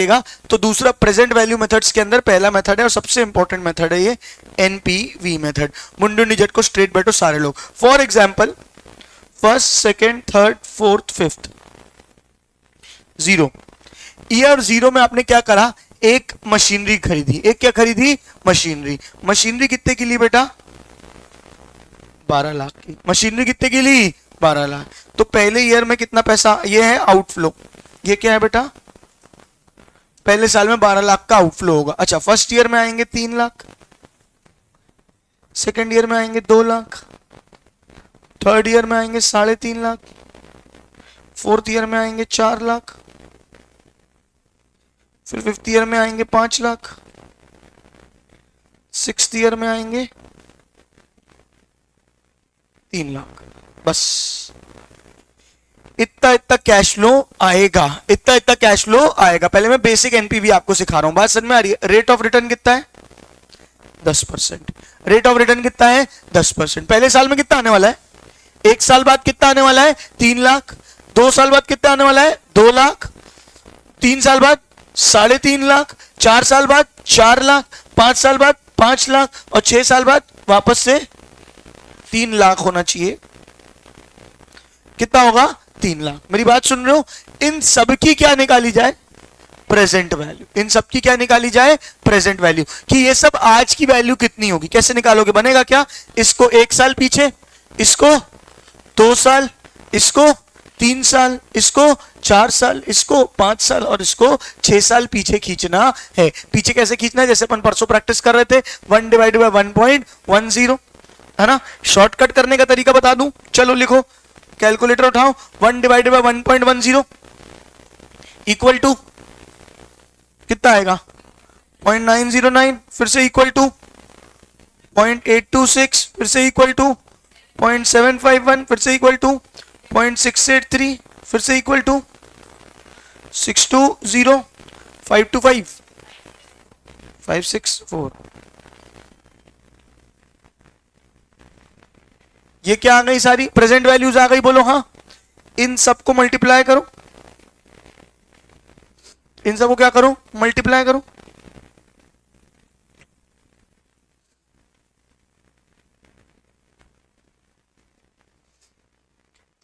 तो दूसरा present value methods के अंदर पहला मेथड है और सबसे इंपॉर्टेंट मेथड है ये एनपीवी मेथड। मुंडू निजट को स्ट्रेट बैठो सारे लोग। For example first, second, third, fourth, fifth, 0। Year 0 में आपने क्या करा, एक मशीनरी खरीदी। एक क्या खरीदी, मशीनरी। मशीनरी कितने की ली बेटा, 12 लाख की। मशीनरी कितने की ली, 12 लाख। तो पहले ईयर में कितना पैसा, ये है आउटफ्लो। ये क्या है बेटा, पहले साल में 12 लाख का आउटफ्लो होगा। अच्छा, फर्स्ट ईयर में आएंगे 3 लाख, सेकेंड ईयर में आएंगे 2 लाख, थर्ड ईयर में आएंगे 3.5 लाख, फोर्थ ईयर में आएंगे 4 लाख, फिर फिफ्थ ईयर में आएंगे 5 लाख, सिक्स्थ ईयर में आएंगे 3 लाख। बस इतना इतना कैश फ्लो आएगा, इतना इतना कैश फ्लो आएगा। पहले मैं बेसिक एनपीवी आपको सिखा रहा हूं, बात समझ में आ रही है। रेट ऑफ रिटर्न कितना है, 10%। रेट ऑफ रिटर्न कितना है, 10%। पहले साल में कितना आने वाला है, एक साल बाद कितना आने वाला है, 3 लाख। 2 साल बाद कितना आने वाला है, 2 लाख। 3 साल बाद 3.5 लाख। 4 साल बाद 4 लाख। 5 साल बाद 5 लाख और 6 साल बाद वापस से 3 लाख होना चाहिए। कितना होगा, 3 लाख। मेरी बात सुन रहे हो, इन सब की क्या निकाली जाए, प्रेजेंट वैल्यू। इन सब की क्या निकाली जाए, प्रेजेंट वैल्यू। कि ये सब आज की वैल्यू कितनी होगी, कैसे निकालोगे, बनेगा क्या, इसको 1 साल पीछे, इसको 2 साल, इसको 3 साल, इसको 4 साल, इसको 5 साल और इसको 6 साल पीछे खींचना है। पीछे कैसे खींचना है, जैसे अपन परसों प्रैक्टिस कर रहे थे, 1 डिवाइडेड बाय 1.10, है ना। शॉर्टकट करने का तरीका बता दूं, चलो लिखो, कैलकुलेटर उठाओ। 1 डिवाइडेड बाय 1.10 इक्वल टू कितना आएगा, 0.909, फिर से इक्वल टू 0.826, फिर से इक्वल टू 0.751, फिर से इक्वल टू 0.683, फिर से इक्वल टू 620, 525, 564। ये क्या आ गई, सारी प्रेजेंट वैल्यूज आ गई, बोलो हाँ। इन सबको मल्टीप्लाई करो, इन सबको क्या करो, मल्टीप्लाई करो।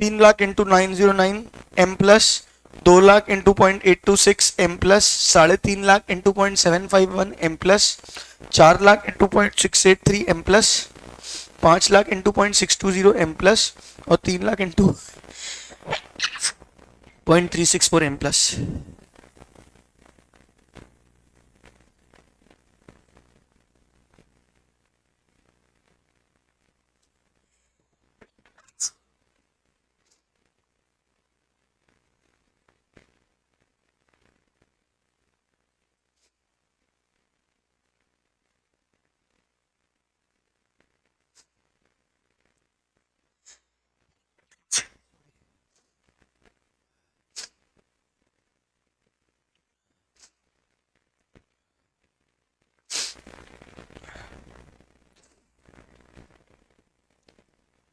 तीन lakh into 909 M plus 2 lakh into 0.826 M plus 3.5 lakh into 0.751 M plus 4 lakh into 0.683 M plus 5 lakh into 0.620 M plus और 3 लाख इंटू 0.364 एम प्लस।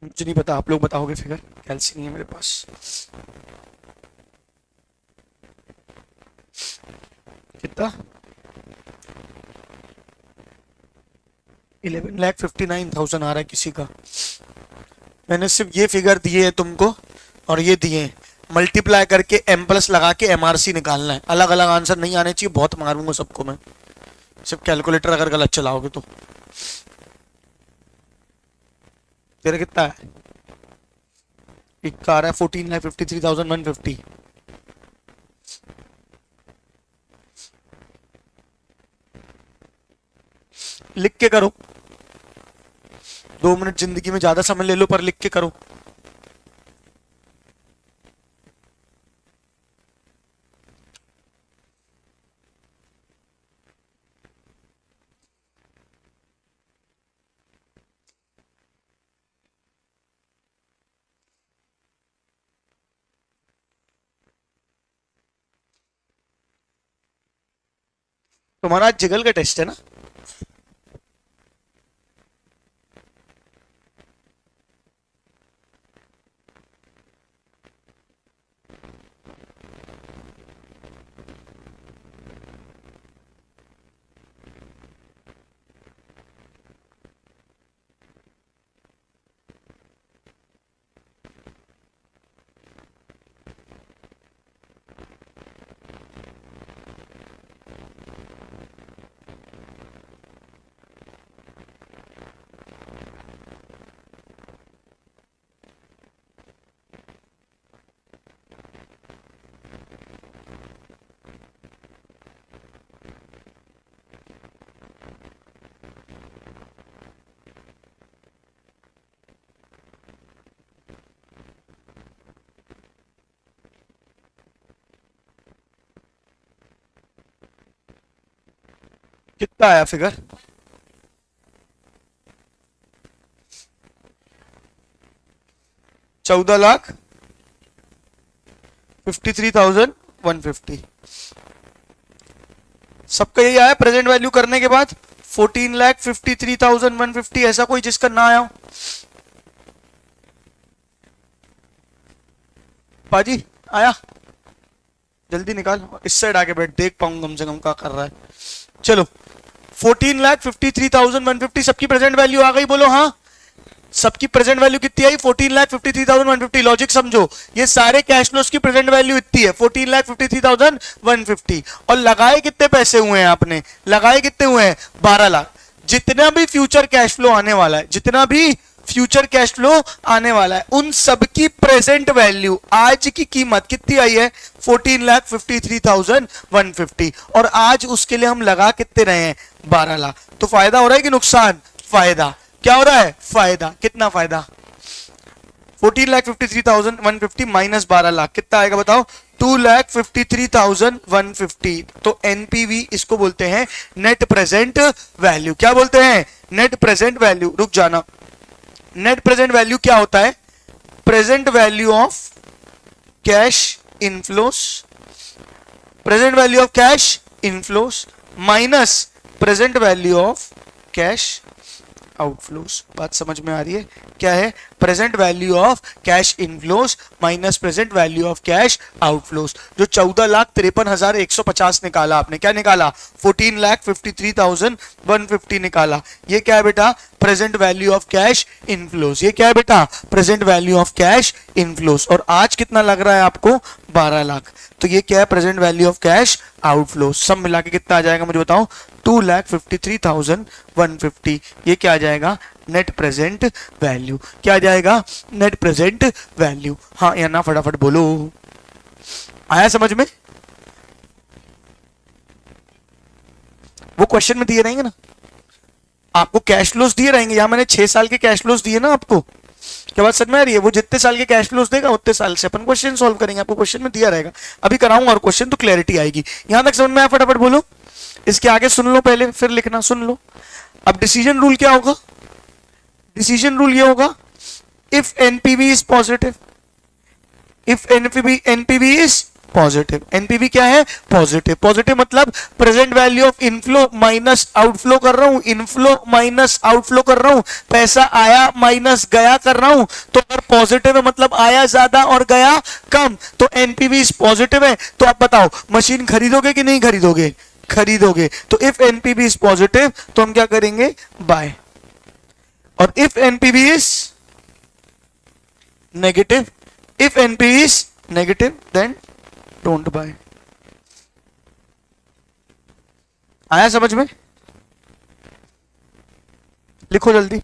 मुझे नहीं पता, आप लोग बताओगे फिगर, कैलसी नहीं है मेरे पास। कितना, 11,59,000 आ रहा है किसी का। मैंने सिर्फ ये फिगर दिए है तुमको और ये दिए, मल्टीप्लाई करके एम प्लस लगा के एमआरसी निकालना है। अलग अलग आंसर नहीं आने चाहिए, बहुत मारूंगा सबको मैं, सिर्फ कैलकुलेटर अगर गलत चलाओगे तो। तेरा कितना है, इक्का आ रहा है 14,53,150। लिख के करो, 2 मिनट जिंदगी में ज्यादा समय ले लो पर लिख के करो। तुम्हारा आज जिगल का टेस्ट है ना, कितना आया फिगर? 14,53,150। सबका यही आया प्रेजेंट वैल्यू करने के बाद? 14,53,150। ऐसा कोई जिसका ना आया हो? पाजी आया? जल्दी निकाल, इस साइड आके बैठ, देख पाऊंगा कम से कम क्या कर रहा है। चलो 14,53,150 सबकी प्रेजेंट वैल्यू आ गई, बोलो हाँ। सबकी प्रेजेंट वैल्यू कितनी आई? 14,53,150। लॉजिक समझो, ये सारे कैश फ्लोज की प्रेजेंट वैल्यू इतनी है 14,53,150। और लगाए कितने पैसे हुए हैं आपने? लगाए कितने हुए हैं? 12 लाख। जितना भी फ्यूचर कैश फ्लो आने वाला है, जितना भी फ्यूचर कैश फ्लो आने वाला है, उन सबकी प्रेजेंट वैल्यू आज की कीमत कितनी आई है? 14,53,150। और आज उसके लिए हम लगा कितने रहे हैं? 12 लाख। तो फायदा हो रहा है कि नुकसान? फायदा। क्या हो रहा है? फायदा। कितना फायदा? 14,53,150 माइनस 12 लाख कितना आएगा बताओ? 2,53,150। तो एनपीवी इसको बोलते हैं नेट प्रेजेंट वैल्यू। क्या बोलते हैं? Net present value. रुक जाना, नेट प्रेजेंट वैल्यू क्या होता है? Present value of cash inflows, present value of cash inflows minus present value of cash outflows. बात समझ में आ रही है? क्या है? Present value of cash inflows minus present value of cash outflows. जो 14,53,150 निकाला आपने, क्या निकाला? 14,53,150 निकाला। ये क्या है बेटा? Present value of cash inflows. ये क्या है बेटा? Present value of cash inflows. और आज कितना लग रहा है आपको? 12 लाख। तो ये क्या है? Present value of cash outflows. सब मिला के कितना आ जाएगा मुझे बताओ? 2,53,150। ये क्या आ जाएगा? Net present value. क्या आ जाएगा? Net present value. हाँ या ना फटाफट बोलो। आया समझ में? वो क्वेश्चन में दिए रहेंगे ना आपको, कैश फ्लोस दिए रहेंगे। यहां मैंने 6 साल के कैश फ्लोस दिए ना आपको। क्या बात समझ में आ रही है? वो जितने साल के कैश फ्लोस देगा उतने साल से अपन क्वेश्चन सॉल्व करेंगे। आपको क्वेश्चन में दिया रहेगा, अभी कराऊंगा और क्वेश्चन तो क्लैरिटी आएगी। यहां तक समझ में आया? फटाफट बोलो। इसके आगे सुन लो पहले, फिर लिखना। सुन लो। अब डिसीजन रूल क्या होगा? डिसीजन रूल ये होगा, if NPV is positive, if NPV is positive. NPV क्या है? पॉजिटिव। पॉजिटिव मतलब present value of inflow minus outflow कर रहा हूं, इनफ्लो माइनस आउटफ्लो कर रहा हूं, पैसा आया माइनस गया कर रहा हूं। तो अगर पॉजिटिव है मतलब आया ज्यादा और गया कम, तो एनपीवी इज पॉजिटिव है। तो आप बताओ मशीन खरीदोगे कि नहीं खरीदोगे? खरीदोगे। तो इफ एनपीवी इज पॉजिटिव तो हम क्या करेंगे? बाय। और if NPV is negative, if NPV is negative then don't buy. आया समझ में? लिखो जल्दी।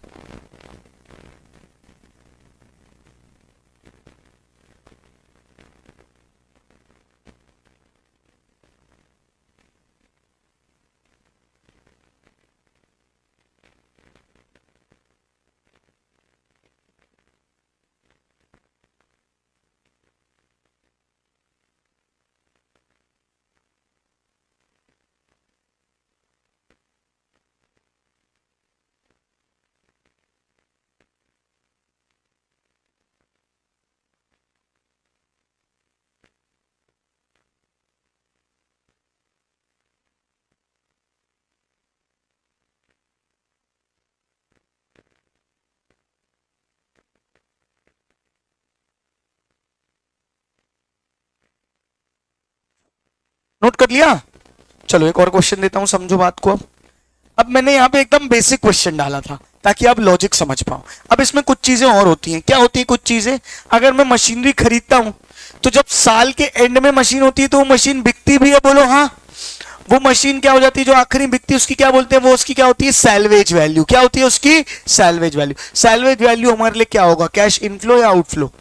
नोट कर लिया? चलो एक और क्वेश्चन देता हूं, समझो बात को। अब मैंने यहाँ पे एकदम बेसिक क्वेश्चन डाला था ताकि आप लॉजिक समझ पाओ। अब इसमें कुछ चीजें और होती हैं। क्या होती है कुछ चीजें? अगर मैं मशीनरी खरीदता हूं तो जब साल के एंड में मशीन होती है तो वो मशीन बिकती भी है, बोलो हाँ। वो मशीन क्या हो जाती है जो आखिरी बिकती है उसकी क्या बोलते हैं? वो उसकी क्या होती है? Salvage value. क्या होती है उसकी? Salvage value. सैल्वेज वैल्यू हमारे लिए क्या होगा? कैश इनफ्लो या आउटफ्लो?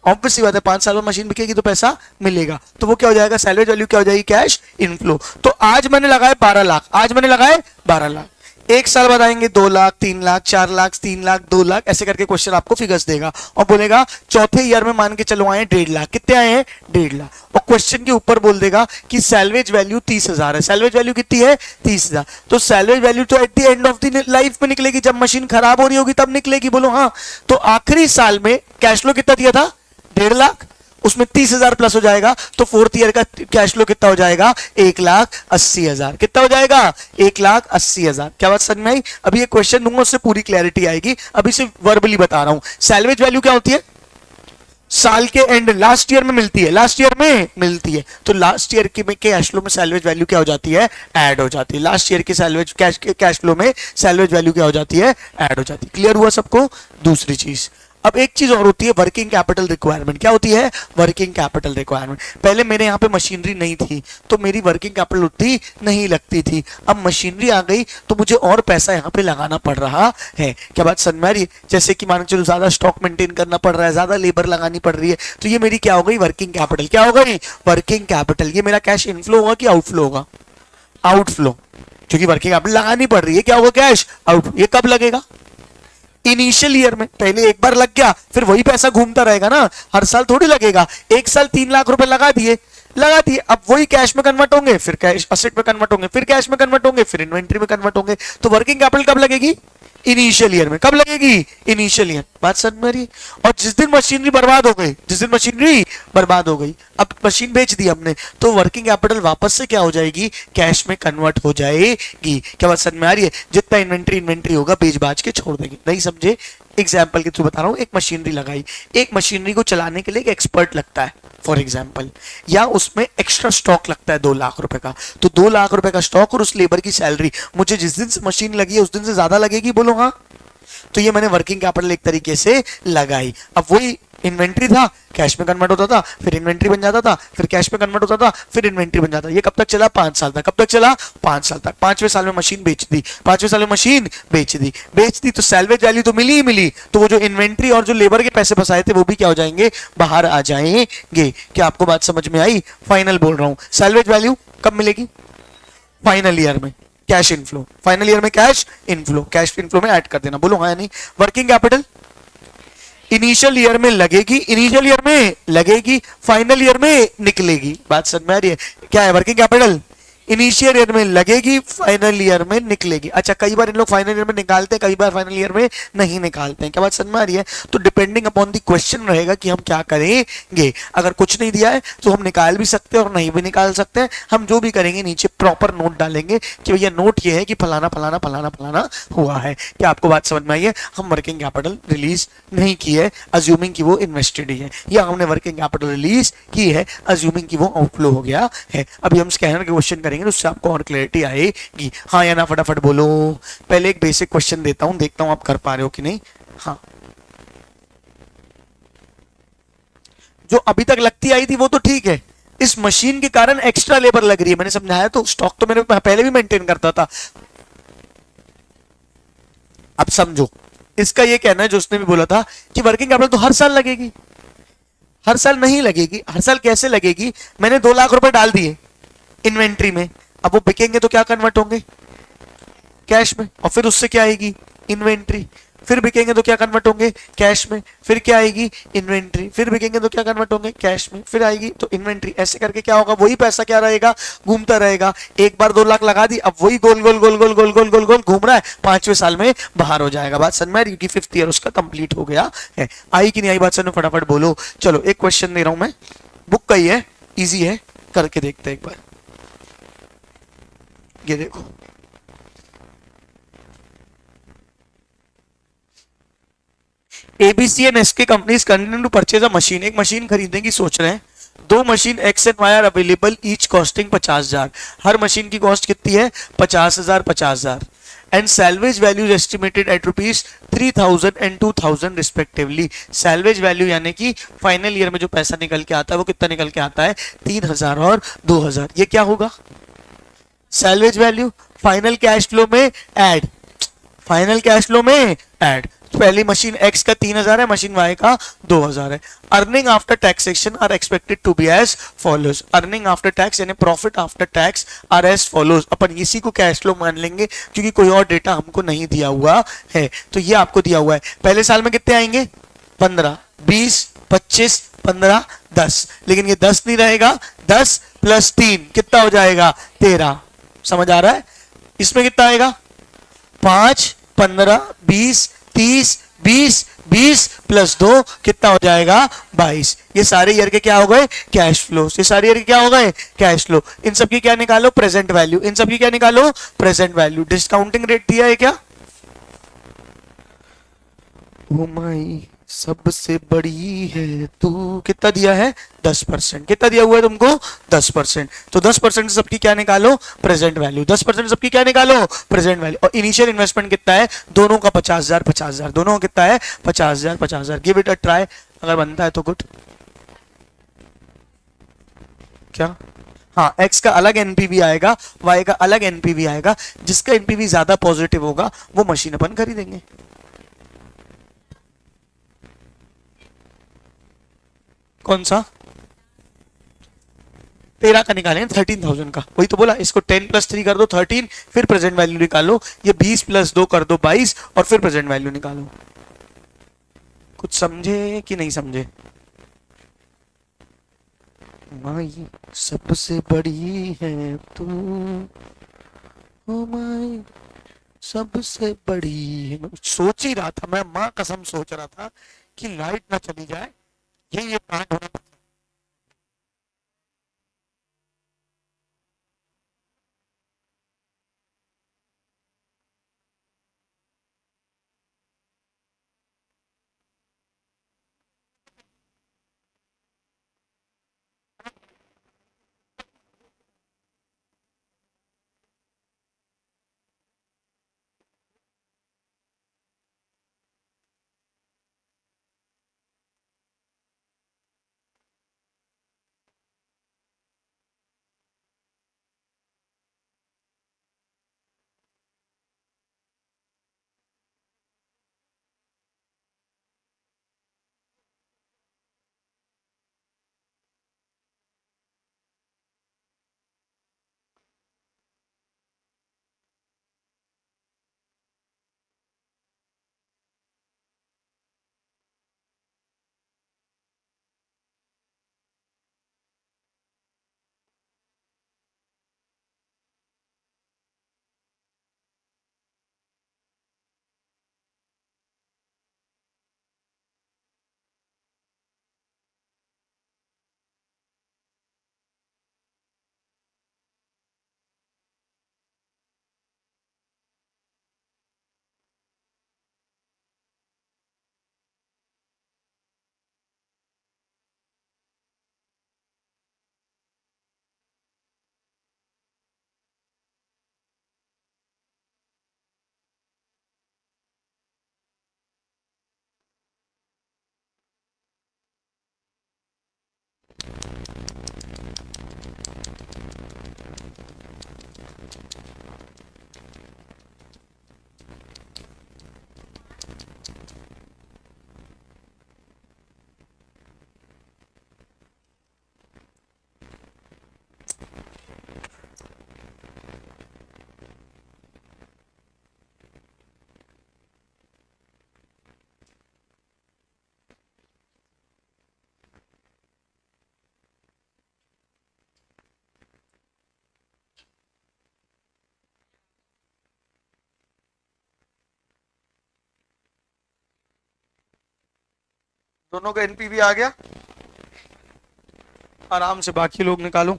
ऑब्वियस सी बात है, 5 साल में मशीन बिकेगी तो पैसा मिलेगा, तो वो क्या हो जाएगा? सैलरी वैल्यू क्या हो जाएगी? Cash inflow. तो आज मैंने लगाए 12 लाख, आज मैंने लगाए 12 लाख। एक साल बाद आएंगे 2 लाख, 3 लाख, 4 लाख, 3 लाख, 2 लाख, ऐसे करके क्वेश्चन आपको फिगर्स देगा और बोलेगा चौथे ईयर में मान के चलो आए 1.5 लाख। कितने आए हैं? 1.5 लाख। और क्वेश्चन के ऊपर बोल देगा कि सैलवेज वैल्यू 30,000 है। सैलवेज वैल्यू कितनी है? 30,000। तो सैलवेज वैल्यू तो at the end of the life में निकलेगी, जब मशीन खराब हो रही होगी तब निकलेगी। बोलो हाँ। तो आखिरी साल में कैश फ्लो कितना दिया था? 1.5 लाख, उसमें 30,000 प्लस हो जाएगा, तो फोर्थ ईयर का कैश फ्लो कितना हो जाएगा? 1,80,000। कितना हो जाएगा? 1,80,000। क्या बात समझ में आई? अभी ये क्वेश्चन दूंगा उससे पूरी क्लैरिटी आएगी, अभी सिर्फ वर्बली बता रहा हूं। सैलवेज वैल्यू क्या होती है? साल के एंड लास्ट ईयर में मिलती है, लास्ट ईयर में मिलती है। तो लास्ट ईयर के कैश फ्लो में सैलवेज वैल्यू क्या हो जाती है? ऐड हो जाती है। लास्ट ईयर के सैलवेज कैश फ्लो में सैलवेज वैल्यू क्या हो जाती है? ऐड हो जाती है। क्लियर हुआ सबको? दूसरी चीज, अब एक चीज और होती है वर्किंग कैपिटल रिक्वायरमेंट। क्या होती है? Working capital requirement. पहले मेरे यहाँ पे मशीनरी नहीं थी तो मेरी वर्किंग कैपिटल उतनी नहीं लगती थी, अब मशीनरी आ गई तो मुझे और पैसा यहाँ पे लगाना पड़ रहा है। क्या बात समझ में आ रही है? जैसे कि मान चलो ज्यादा स्टॉक मेंटेन करना पड़ रहा है, ज्यादा लेबर लगानी पड़ रही है, तो ये मेरी क्या हो गई? Working capital. क्या हो गई? Working capital. ये मेरा कैश इनफ्लो होगा कि आउटफ्लो होगा? आउटफ्लो, क्योंकि वर्किंग कैपिटल लगानी पड़ रही है। क्या होगा? Cash out. ये कब लगेगा? इनिशियल ईयर में। पहले एक बार लग गया फिर वही पैसा घूमता रहेगा ना, हर साल थोड़ी लगेगा। एक साल 3 लाख रुपए लगा दिए, अब वही कैश में कन्वर्ट होंगे, फिर कैश असेट में कन्वर्ट होंगे, फिर कैश में कन्वर्ट होंगे, फिर इन्वेंट्री में कन्वर्ट होंगे। तो वर्किंग कैपिटल कब लगेगी? इनिशियल ईयर में। कब लगेगी? Initial year. बात समझ में आ रही है? और जिस दिन मशीनरी बर्बाद हो गई, जिस दिन मशीनरी बर्बाद हो गई, अब मशीन बेच दी हमने, तो वर्किंग कैपिटल वापस से क्या हो जाएगी? कैश में कन्वर्ट हो जाएगी। क्या बात समझ में आ रही है? जितना इन्वेंट्री होगा बेच बाज के छोड़ देंगे। नहीं समझे? एग्जाम्पल के थ्रू बता रहा हूं। एक मशीनरी लगाई, एक मशीनरी को चलाने के लिए एक एक्सपर्ट लगता है फॉर एग्जाम्पल, या उसमें एक्स्ट्रा स्टॉक लगता है 2 लाख रुपए का। तो 2 लाख रुपए का स्टॉक और उस लेबर की सैलरी मुझे जिस दिन से मशीन लगी है उस दिन से ज्यादा लगेगी। बोलो हाँ। तो ये मैंने वर्किंग कैपिटल एक तरीके से लगाई। अब वही इन्वेंट्री था, कैश में कन्वर्ट होता था, फिर इन्वेंट्री बन जाता था, फिर कैश में कन्वर्ट होता था, फिर इन्वेंट्री बन जाता था। ये कब तक चला? 5 साल तक। कब तक चला? 5 साल तक। 5वें साल में मशीन बेच दी, 5वें साल में मशीन बेच दी तो सैलवेज वैल्यू तो मिली ही मिली, तो वो जो इन्वेंट्री और जो लेबर के पैसे फंसाए थे वो भी क्या हो जाएंगे? बाहर आ जाएंगे। क्या आपको बात समझ में आई? फाइनल बोल रहा हूं। सैलवेज वैल्यू कब मिलेगी? फाइनल ईयर में कैश इनफ्लो। फाइनल ईयर में कैश इनफ्लो, कैश इनफ्लो में ऐड कर देना। बोलो हाँ या नहीं? वर्किंग कैपिटल इनिशियल ईयर में लगेगी, इनिशियल ईयर में लगेगी, फाइनल ईयर में निकलेगी। बात समझ में आ रही है? क्या है वर्किंग कैपिटल? इनिशियल ईयर में लगेगी, फाइनल ईयर में निकलेगी। अच्छा, कई बार इन लोग फाइनल ईयर में निकालते हैं, कई बार फाइनल ईयर में नहीं निकालते हैं। क्या बात समझ में आ रही है? तो डिपेंडिंग अपॉन द क्वेश्चन रहेगा कि हम क्या करेंगे। अगर कुछ नहीं दिया है तो हम निकाल भी सकते हैं और नहीं भी निकाल सकते हैं। हम जो भी करेंगे नीचे प्रॉपर नोट डालेंगे कि भैया नोट ये है कि फलाना फलाना फलाना फलाना हुआ है। क्या आपको बात समझ में आई है? हम वर्किंग कैपिटल रिलीज नहीं की है अज्यूमिंग कि वो इन्वेस्टेड ही है, या हमने वर्किंग कैपिटल रिलीज की है अज्यूमिंग कि वो आउटफ्लो हो गया है। अभी हम स्कैनर के क्वेश्चन करेंगे, उससे आपको और क्लैरिटी आएगी। हाँ या ना? फटाफट बोलो। पहले एक बेसिक क्वेश्चन देता हूं, देखता हूं आप कर पा रहे हो कि नहीं। हाँ, जो अभी तक लगती आई थी वो तो ठीक है, इस मशीन के कारण एक्स्ट्रा लेबर लग रही है। मैंने समझाया तो स्टॉक तो मैंने पहले भी मेंटेन करता था। अब समझो, इसका ये कहना है जो उसने भी बोला था कि वर्किंग कैपिटल तो हर साल लगेगी। हर साल नहीं लगेगी। हर साल कैसे लगेगी? मैंने 2 लाख रुपए डाल दिए इन्वेंट्री में, अब वो बिकेंगे तो क्या कन्वर्ट होंगे? कैश में। और फिर उससे क्या आएगी? इन्वेंट्री। फिर बिकेंगे तो क्या कन्वर्ट होंगे? कैश में। फिर क्या आएगी? इन्वेंट्री। फिर बिकेंगे तो क्या कन्वर्ट होंगे? कैश में। फिर आएगी तो इन्वेंट्री। ऐसे करके क्या होगा? वही पैसा क्या रहेगा? घूमता रहेगा। एक बार 2 लाख लगा दी, अब वही गोल गोल गोल गोल गोल गोल गोल गोल घूम रहा है, 5वें साल में बाहर हो जाएगा। बात समझ में आ रही है? क्योंकि 5th ईयर उसका कंप्लीट हो गया है। आई कि नहीं आई बात? समझ फटाफट बोलो। चलो एक क्वेश्चन दे रहा हूं मैं, बुक का ही है, इजी है, करके देखते हैं एक बार। ये देखो, ABC and SK companies continue to purchase a machine. एक मशीन खरीदने की सोच रहे हैं। 2 machine X and Y are available, each costing 50,000। हर मशीन की कॉस्ट कितनी है? 50,000 50,000। And salvage value estimated at ₹3,000 and 2,000 respectively. Salvage value यानी कि फाइनल ईयर में जो पैसा निकल के आता है वो कितना निकल के आता है? 3,000 और 2,000। ये क्या होगा? Salvage value final cash flow में ऐड, फाइनल कैश फ्लो में ऐड। पहली मशीन एक्स का 3000 है, मशीन वाई का 2000 है। Earning after taxation are expected to be as follows. Earning after tax यानी profit after tax are as follows. अपन इसी को कैश फ्लो मान लेंगे क्योंकि कोई और डेटा हमको नहीं दिया हुआ है। तो ये आपको दिया हुआ है। पहले साल में कितने आएंगे? 15, 20, 25, 15, 10। लेकिन ये 10 नहीं रहेगा, 10 + 3 कितना हो जाएगा? 13। समझ आ रहा है? इसमें कितना आएगा? 5, 15, 20, 30, 20, 20 + 2 कितना हो जाएगा? 22। ये सारे ईयर के क्या हो गए? Cash flow. ये सारे ईयर के क्या हो गए? Cash flow. इन सब की क्या निकालो? Present value. इन सब की क्या निकालो? Present value. डिस्काउंटिंग रेट दिया है क्या? ओ माई सबसे बड़ी है तू, कितना दिया है? 10%। कितना दिया हुआ है तुमको? 10%। तो 10% सबकी क्या निकालो? Present value. 10% सबकी क्या निकालो? Present value. और इनिशियल इन्वेस्टमेंट कितना है? दोनों का 50,000 50,000, दोनों का कितना है? 50,000 50,000। गिव इट अ ट्राई, अगर बनता है तो गुड। क्या? हाँ, एक्स का अलग एनपीवी आएगा, वाई का अलग एनपीवी आएगा। जिसका एनपीवी ज्यादा पॉजिटिव होगा वो मशीन अपन खरीदेंगे। कौन सा? 13 का निकालें, 13,000 का। वही तो बोला, इसको 10 + 3 कर दो 13, फिर प्रेजेंट वैल्यू निकालो। ये 20 + 2 कर दो 22, और फिर प्रेजेंट वैल्यू निकालो। कुछ समझे कि नहीं समझे? माई सबसे बड़ी है तू, ओ माई सबसे बड़ी है। मैं सोच ही रहा था, मैं माँ कसम सोच रहा था कि लाइट ना चली जाए, ये कांड होना। दोनों का एनपीवी आ गया। आराम से बाकी लोग निकालो।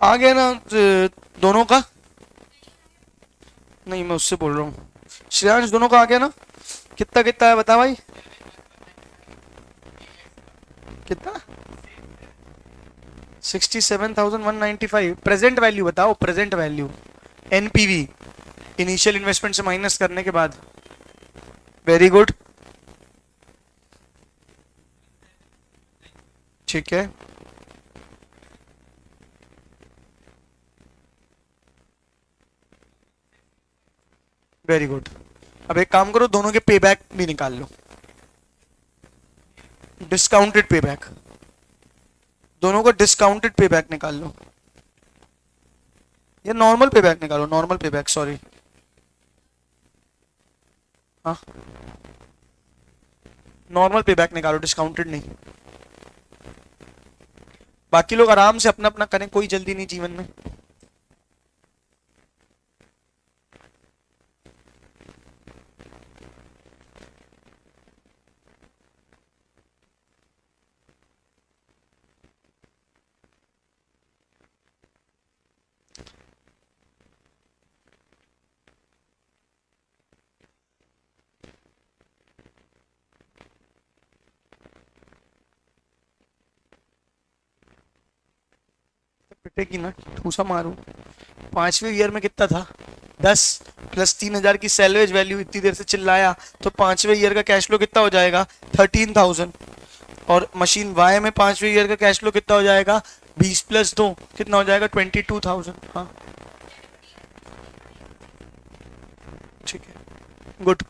आ गया ना दोनों का? नहीं, मैं उससे बोल रहा हूँ। श्रेयांश, दोनों का आ गया ना? कितना कितना है बता भाई? कितना? 67,195। प्रेजेंट वैल्यू बताओ, present value. NPV initial investment से माइनस करने के बाद। वेरी गुड, ठीक है। Very good. अब एक काम करो, दोनों के पे बैक भी निकाल लो, डिस्काउंटेड पे बैक, दोनों को डिस्काउंटेड पे बैक निकाल लो, या नॉर्मल पे बैक निकालो, नॉर्मल पे बैक, सॉरी। हाँ, नॉर्मल पे बैक निकालो, डिस्काउंटेड नहीं। बाकी लोग आराम से अपना अपना करें, कोई जल्दी नहीं जीवन में। पिटेगी ना, ठूसा मारू। 5वें ईयर में कितना था, 10 प्लस 3,000 की सैलवेज वैल्यू, इतनी देर से चिल्लाया, तो 5वें ईयर का कैश फ्लो कितना हो जाएगा, 13,000। और मशीन वाई में 5वें ईयर का कैश फ्लो कितना हो जाएगा, 20 प्लस 2 कितना हो जाएगा, 22,000। हाँ ठीक है, गुड।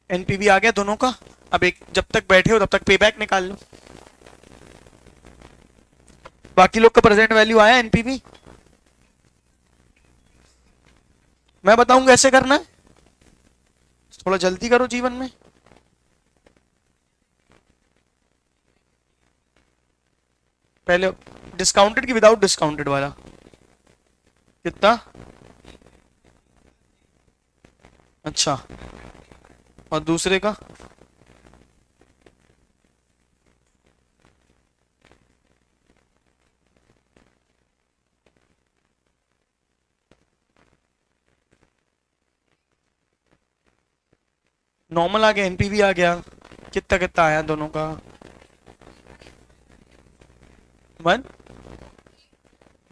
एनपीवी आ गया दोनों का। अब एक, जब तक बैठे हो तब तक पे बैक निकाल लो। बाकी लोग का प्रेजेंट वैल्यू आया एनपीवी, मैं बताऊंगा कैसे करना है, थोड़ा जल्दी करो जीवन में। पहले डिस्काउंटेड की विदाउट डिस्काउंटेड वाला कितना, अच्छा, और दूसरे का नॉर्मल आ गया, एनपीवी आ गया, कितना कितना आया दोनों का, 1,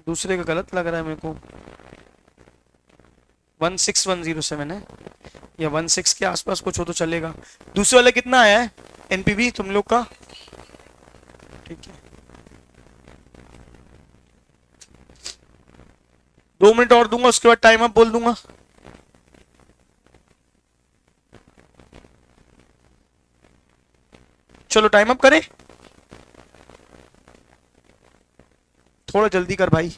दूसरे का गलत लग रहा है मेरे को, 16107 है, या 16 के आसपास कुछ हो तो चलेगा। दूसरे वाला कितना आया है एनपीवी तुम लोग का, ठीक है, 2 मिनट और दूंगा, उसके बाद टाइम अप बोल दूंगा। चलो टाइम अप करें, थोड़ा जल्दी कर भाई।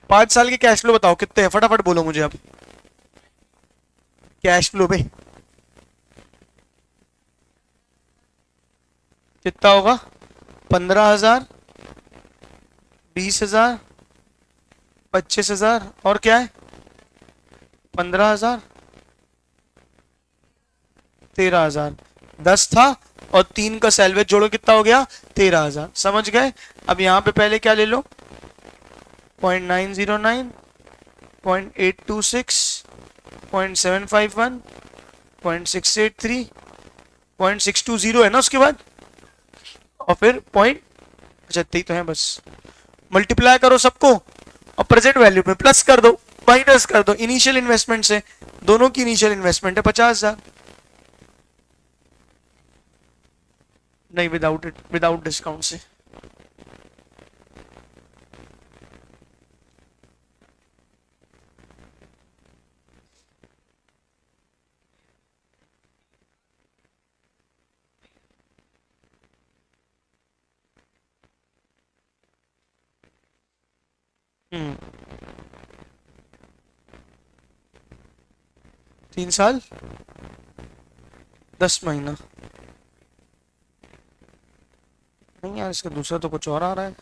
पांच साल के कैश फ्लो बताओ कितने हैं, फटाफट बोलो मुझे अब। कैश फ्लो पे कितना होगा, 15,000, 20,000, 25,000, और क्या है, 15,000, 13,000, 10 था, और 3 का सैलवेज जोड़ो कितना हो गया, 13,000। समझ गए। अब यहां पे पहले क्या ले लो, 0.909, 0.826, 0.751, 0.683, 0.620 है ना उसके बाद, और फिर पॉइंट, अच्छा इतनी तो है बस, मल्टीप्लाई करो सबको, और प्रेजेंट वैल्यू में प्लस कर दो, माइनस कर दो इनिशियल इन्वेस्टमेंट से, दोनों की इनिशियल इन्वेस्टमेंट है 50,000। नहीं, विदाउट इट, विदाउट डिस्काउंट से। हम्म, 3 साल, 10 महीना। नहीं यार, इसका दूसरा तो कुछ और आ रहा है,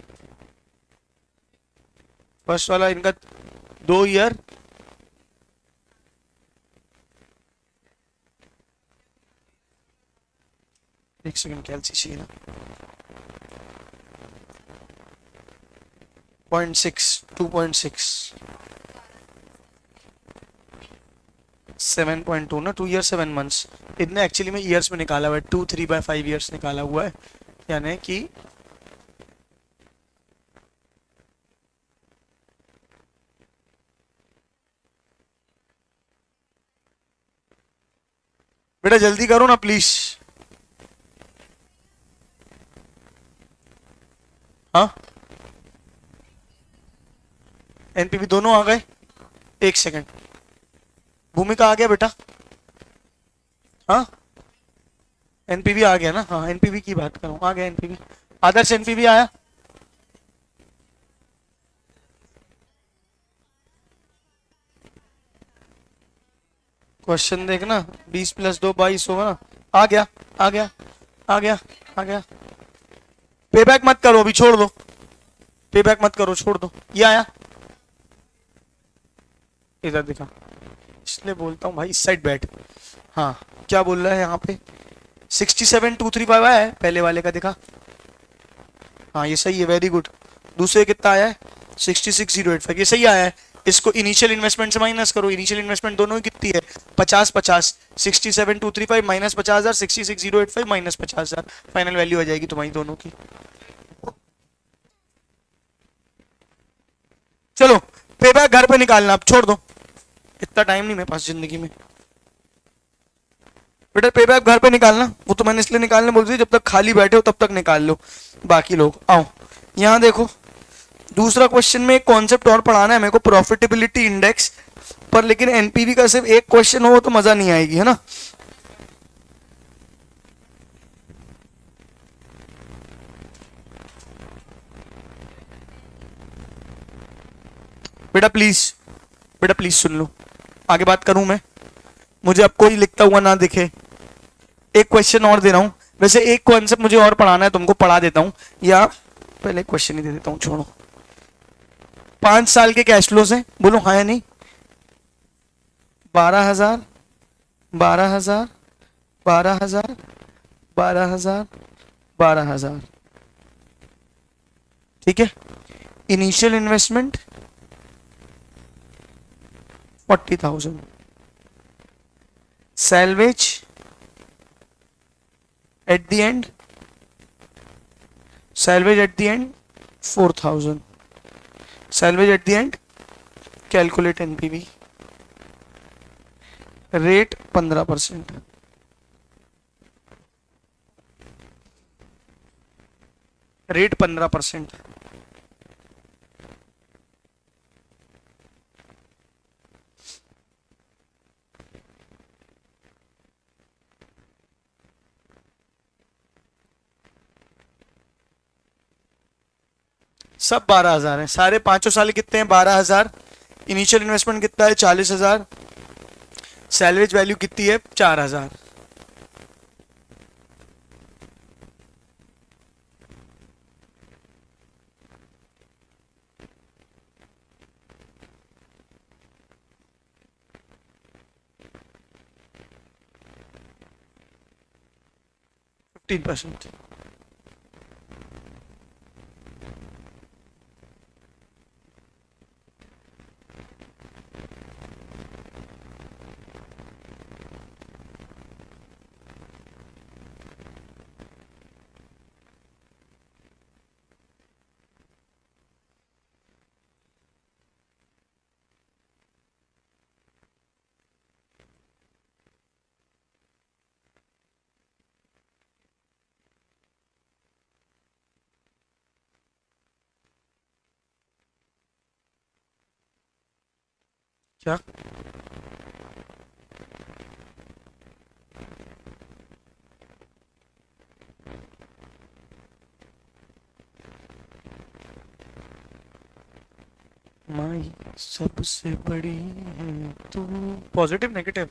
फर्स्ट वाला इनका 2 ईयर, एक सेकंड कैलसी ना, 0.6, 2.6, 7.2 ना, 2 ईयर 7 मंथ्स। इतने एक्चुअली में ईयर्स में निकाला हुआ है, 2 3/5 ईयर्स निकाला हुआ है, यानी कि बेटा जल्दी करो ना प्लीज। हाँ, एनपीवी दोनों आ गए। एक सेकंड, भूमिका आ गया बेटा? हाँ, एनपीवी आ गया ना? हाँ, एनपीवी की बात करूं, आ गया एनपीवी। आदर्श एनपीवी आया? क्वेश्चन देखना, 20+2 22 होगा ना? आ गया, आ गया, आ गया, आ गया। पेबैक मत करो अभी, छोड़ दो। पेबैक मत करो, छोड़ दो। ये आया, इधर दिखा, इसलिए बोलता हूँ भाई इस साइड बैठ। हाँ, क्या बोल रहा है यहाँ पे? 67,235 आया है, पहले वाले का दिखा। हाँ, ये सही है, वेरी गुड। दूसरे कितना आया है? 66,085, ये सही आया है। इसको इनिशियल इन्वेस्टमेंट से माइनस करो। इनिशियल इन्वेस्टमेंट दोनों की कितनी है? 50-50। 67,235 माइनस 50,000, 66,085 माइनस 50,000, फाइनल वैल्यू आ जाएगी तुम्हारी दोनों की। चलो, पेबैक घर पे निकालना, अब छोड़ दो, इतना टाइम नहीं मेरे पास जिंदगी में। बेटा पेबैक घर पे निकालना, वो तो मैंने इसलिए निकालने बोल दिया, जब तक खाली बैठे हो तब तक निकाल लो। बाकी लोग आओ, यहाँ देखो। दूसरा क्वेश्चन में एक कॉन्सेप्ट और पढ़ाना है मेरे को, प्रॉफिटेबिलिटी इंडेक्स पर, लेकिन एनपीवी का सिर्फ एक क्वेश्चन हो तो मजा नहीं आएगी, है ना? बेटा प्लीज, बेटा प्लीज सुन लो, आगे बात करूं मैं, मुझे अब कोई लिखता हुआ ना दिखे। एक क्वेश्चन और दे रहा हूं, वैसे एक कॉन्सेप्ट मुझे और पढ़ाना है तुमको, पढ़ा देता हूं, या पहले क्वेश्चन ही दे देता हूं, छोड़ो। 5 साल के कैश फ्लो से बोलो हाँ या नहीं? 12,000, 12,000, 12,000, 12,000, 12,000, ठीक है। Initial investment 40,000, salvage at the end, salvage at the end 4,000, salvage at the end, calculate NPV, rate 15%, rate 15%। सब 12,000 है, सारे पांचों साल कितने हैं? 12,000। इनिशियल इन्वेस्टमेंट कितना है? 40,000। सैलवेज वैल्यू कितनी है? 4,000। तीन परसेंट। क्या? माई सबसे बड़ी है तू, पॉजिटिव नेगेटिव?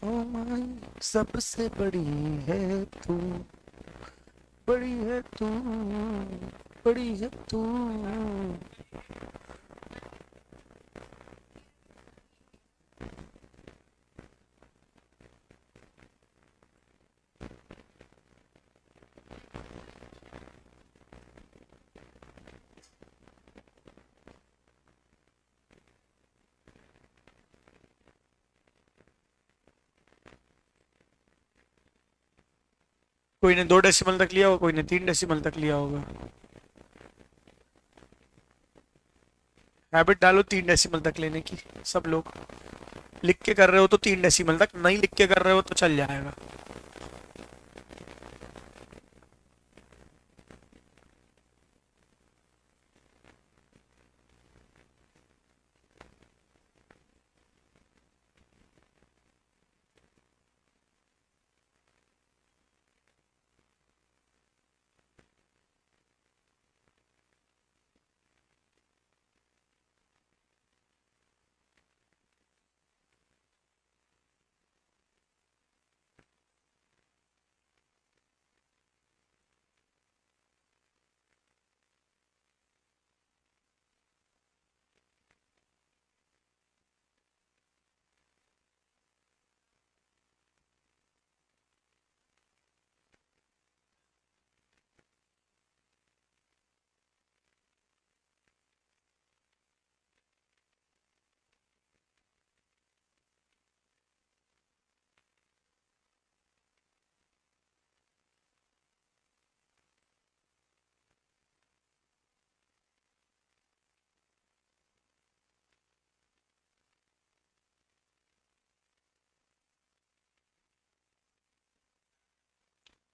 ओ माई सबसे बड़ी है तू, बड़ी है तू, बड़ी है तू। कोई ने 2 डेसिमल तक लिया होगा, कोई ने 3 डेसिमल तक लिया होगा, हैबिट डालो 3 डेसिमल तक लेने की। सब लोग लिख के कर रहे हो तो 3 डेसिमल तक, नहीं लिख के कर रहे हो तो चल जाएगा।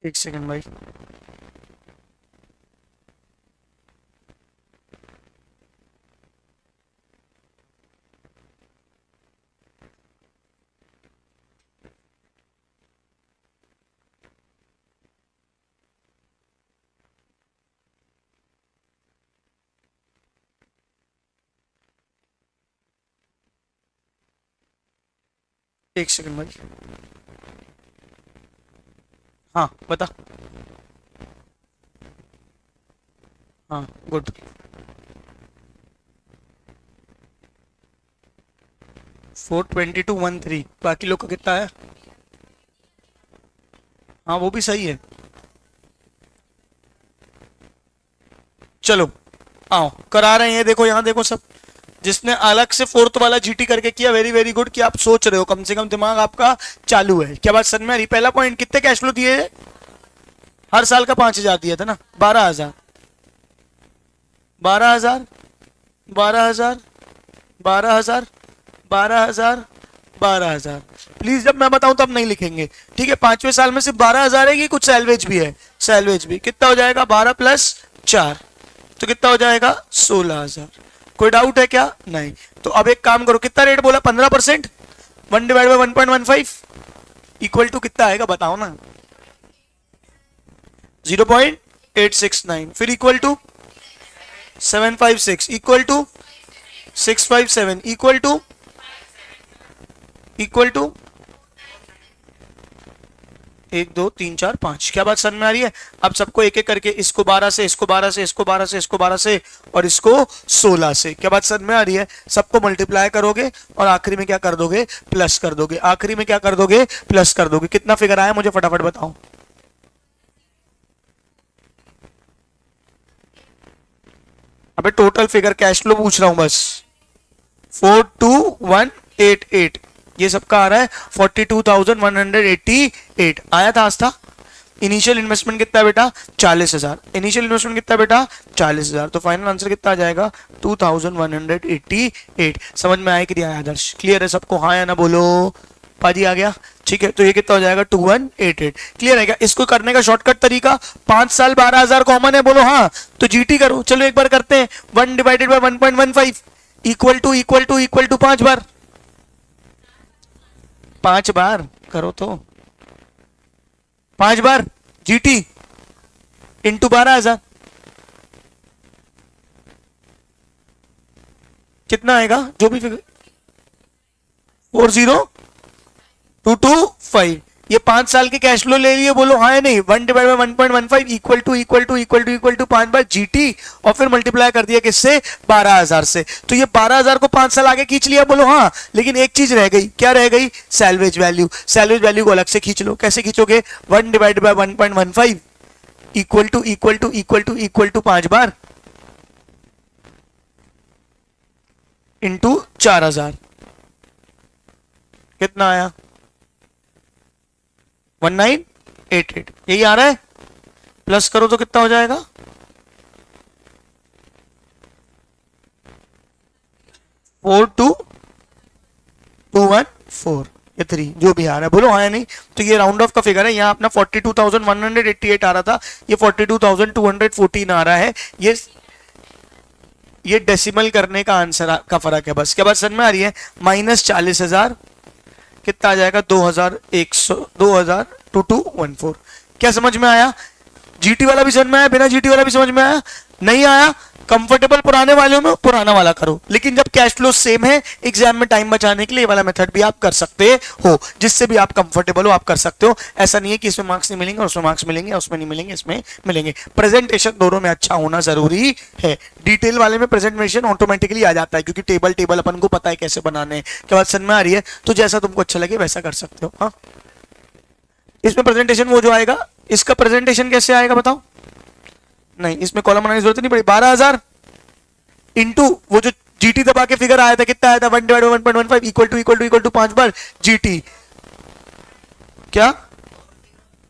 एक सेकंड भाई। एक सेकंड भाई। हाँ बता। हाँ गुड। 42213, बाकी लोग का कितना है? हाँ वो भी सही है। चलो आओ करा रहे हैं, देखो यहाँ देखो सब। जिसने अलग से फोर्थ वाला जीटी करके किया, वेरी वेरी गुड कि आप सोच रहे हो, कम से कम दिमाग आपका चालू है। क्या बात समझ में आ रही? पहला पॉइंट, कितने कैश फ्लो दिए? हर साल का 5,000 दिया था ना, 12,000 12,000 12,000 12,000 12,000 12,000। प्लीज जब मैं बताऊं तब नहीं लिखेंगे, ठीक है? 5वें साल में सिर्फ 12,000 है कि कुछ सैलवेज भी है? सैलवेज भी। कितना हो जाएगा? 12 प्लस 4 तो कितना हो जाएगा? 16,000। कोई डाउट है क्या? नहीं। तो अब एक काम करो, कितना रेट बोला? 15%। 1 डिवाइड बाई 1.15 इक्वल टू कितना आएगा बताओ ना? 0.869। फिर equal to 756 equal to 657 equal to 1 2 3 4 5। क्या बात समझ में आ रही है? अब सबको एक एक करके, इसको 12 से, इसको 12 से, इसको 12 से, इसको 12 से और इसको 16 से। क्या बात समझ में आ रही है? सबको मल्टीप्लाई करोगे और आखिरी में क्या कर दोगे? प्लस कर दोगे। आखिरी में क्या कर दोगे? प्लस कर दोगे। कितना फिगर आया मुझे फटाफट बताओ। अबे टोटल फिगर कैश फ्लो पूछ रहा हूं बस। 42188 ये सबका आ रहा है 42,188 आया था आज था। इनिशियल इन्वेस्टमेंट कितना है बेटा? 40,000। इनिशियल इन्वेस्टमेंट कितना है बेटा? 40,000। तो फाइनल आंसर कितना आ जाएगा? 2,188। समझ में आया कि नहीं आया आदर्श? क्लियर है सबको? हाँ या ना बोलो। पाजी आ गया, ठीक है। तो ये कितना हो जाएगा? 2188। क्लियर है क्या? इसको करने का शॉर्टकट तरीका, 5 साल 12,000 कॉमन है, बोलो हाँ, तो जीटी करो। चलो एक बार करते हैं। 1 डिवाइडेड बाय 1.15 इक्वल टू 5 बार। 5 बार करो तो 5 बार जीटी इंटू 12,000 कितना आएगा? जो भी फिगर 40,225। ये 5 साल के कैश फ्लो ले लिए, बोलो हाँ या नहीं? 1 डिवाइड बाय 1.15 इक्वल टू 5 बार जीटी और फिर मल्टीप्लाई कर दिया किससे? 12,000 से। तो ये 12,000 को 5 साल आगे खींच लिया, बोलो हाँ। लेकिन एक चीज रह गई, क्या रह गई? Salvage value. सैलवेज वैल्यू को अलग से खींच लो। कैसे खींचोगे? 1 डिवाइड बाय 1.15 इक्वल टू 5 बार इंटू 4,000। कितना आया? 1988। यही आ रहा है। प्लस करो तो कितना हो जाएगा? 42,214 ये 3 जो भी आ रहा है, बोलो हाँ या नहीं। तो ये राउंड ऑफ का फिगर है, यहाँ अपना 42,188 आ रहा था, ये 42,214 आ रहा है। ये डेसिमल करने का आंसर का फर्क है बस। क्या बात समझ में आ रही है? -40,000 कितना आ जाएगा? 2,2214। क्या समझ में आया? जीटी वाला भी समझ में आया, बिना जीटी वाला भी समझ में आया? नहीं आया? कंफर्टेबल पुराने वालों में पुराना वाला करो, लेकिन जब कैश फ्लो सेम है, एग्जाम में टाइम बचाने के लिए ये वाला मेथड भी आप कर सकते हो, जिससे भी आप कंफर्टेबल हो आप कर सकते हो। ऐसा नहीं है कि इसमें मार्क्स नहीं मिलेंगे और उसमें मार्क्स मिलेंगे, उसमें नहीं मिलेंगे, इसमें मिलेंगे। प्रेजेंटेशन दोनों में अच्छा होना जरूरी है। डिटेल वाले में प्रेजेंटेशन ऑटोमेटिकली आ जाता है, क्योंकि टेबल अपन को पता है कैसे बनाने हैं। क्या बात समझ में आ रही है? तो जैसा तुमको अच्छा लगे वैसा कर सकते हो। हाँ, इसमें प्रेजेंटेशन वो जो आएगा, इसका प्रेजेंटेशन कैसे आएगा बताओ? नहीं, इसमें कॉलम बनाने की जरूरत नहीं पड़ी। 12,000 इंटू वो जो जीटी दबा के फिगर आया था, कितना आया था? 1/1.15 इक्वल टू 5 बार जीटी। क्या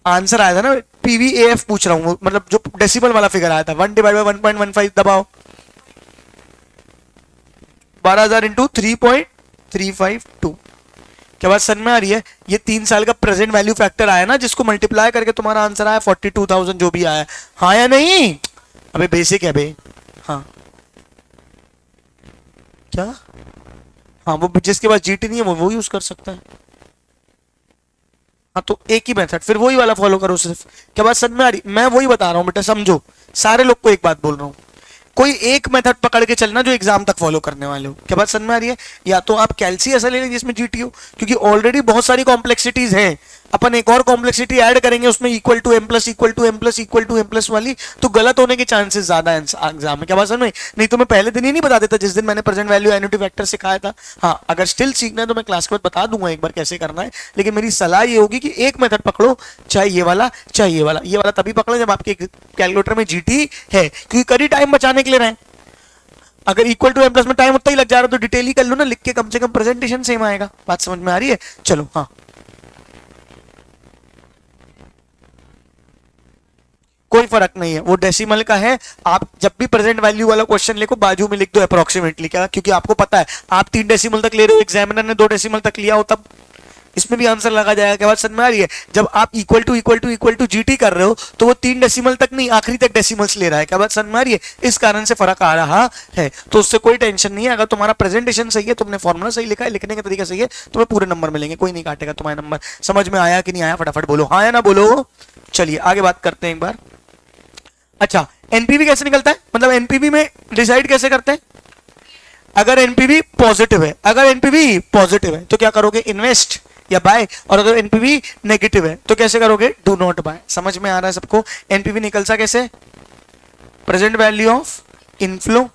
आंसर आया था ना? पीवीएफ पूछ रहा हूं, मतलब जो डेसिमल वाला फिगर आया था, 1/1.15 दबाओ। 12,000 इंटू 3.352। क्या बात समझ में आ रही है? ये 3 साल का प्रेजेंट वैल्यू फैक्टर आया ना, जिसको मल्टीप्लाई करके तुम्हारा आंसर आया 42,000 जो भी आया। हाँ या नहीं? अबे बेसिक है बे। हाँ क्या? हाँ, वो जिसके पास जीटी नहीं है वो यूज कर सकता है। हाँ, तो एक ही मेथड, फिर वही वाला फॉलो करो सिर्फ। क्या बात समझ में आ रही? मैं वही बता रहा हूँ बेटा, समझो। सारे लोग को एक बात बोल रहा हूँ, कोई एक मेथड पकड़ के चलना जो एग्जाम तक फॉलो करने वाले हो। क्या बात समझ में आ रही है? या तो आप कैलसी ऐसा ले लें जिसमें जीटी हो, क्योंकि ऑलरेडी बहुत सारी कॉम्प्लेक्सिटीज हैं, अपन एक और कॉम्प्लेक्सिटी ऐड करेंगे उसमें, इक्वल टू एम प्लस वाली, तो गलत होने के चांसेस ज्यादा है एग्जाम में। क्या बात समझ में? नहीं तो मैं पहले दिन ही नहीं बता देता जिस दिन मैंने प्रेजेंट वैल्यू एन्युटी फैक्टर सिखाया था। हाँ, अगर स्टिल सीखना है तो मैं क्लास के बाद बता दूंगा एक बार कैसे करना है, लेकिन मेरी सलाह ये होगी कि एक मेथड पकड़ो, चाहे ये वाला चाहे ये वाला। ये वाला तभी पकड़ो जब आपके कैलकुलेटर में जीटी है, क्योंकि करी टाइम बचाने के लिए रहे। अगर इक्वल टू एम प्लस में टाइम उतना ही लग जा रहा है तो डिटेल ही कर लो ना, लिख के कम से कम प्रेजेंटेशन सेम आएगा। बात समझ में आ रही है? चलो हाँ, कोई फर्क नहीं है, वो डेसिमल का है। आप जब भी प्रेजेंट वैल्यू वाला क्वेश्चन लिखो बाजू में लिख दो अप्रोक्सीमेटली। क्या? क्योंकि आपको पता है आप 3 डेसिमल तक ले रहे हो, एग्जामिनर ने 2 डेसिमल तक लिया हो, तब इसमें भी आंसर लगा जाएगा। क्या बात समझ में आ रही है? जब आप इक्वल टू जीटी कर रहे हो तो वो 3 डेसिमल तक नहीं, आखिरी तक डेसिमल्स ले रहा है। क्या बात समझ में आ रही है? इस कारण से फर्क आ रहा है, तो उससे कोई टेंशन नहीं है। अगर तुम्हारा प्रेजेंटेशन सही है, तुमने फॉर्मूला सही लिखा है, लिखने का तरीका सही है, तुम्हें पूरे नंबर मिलेंगे, कोई नहीं काटेगा तुम्हारा नंबर। समझ में आया कि नहीं आया? फटाफट बोलो हाँ या ना बोलो। चलिए आगे बात करते हैं एक बार। अच्छा, एनपीवी कैसे निकलता है, मतलब एनपीवी में डिसाइड कैसे करते हैं? अगर एनपीवी पॉजिटिव है, तो क्या करोगे? इन्वेस्ट या बाय। और अगर एनपीवी नेगेटिव है तो कैसे करोगे? Do not buy. समझ में आ रहा है सबको? एनपीवी निकलता कैसे? Present value of inflow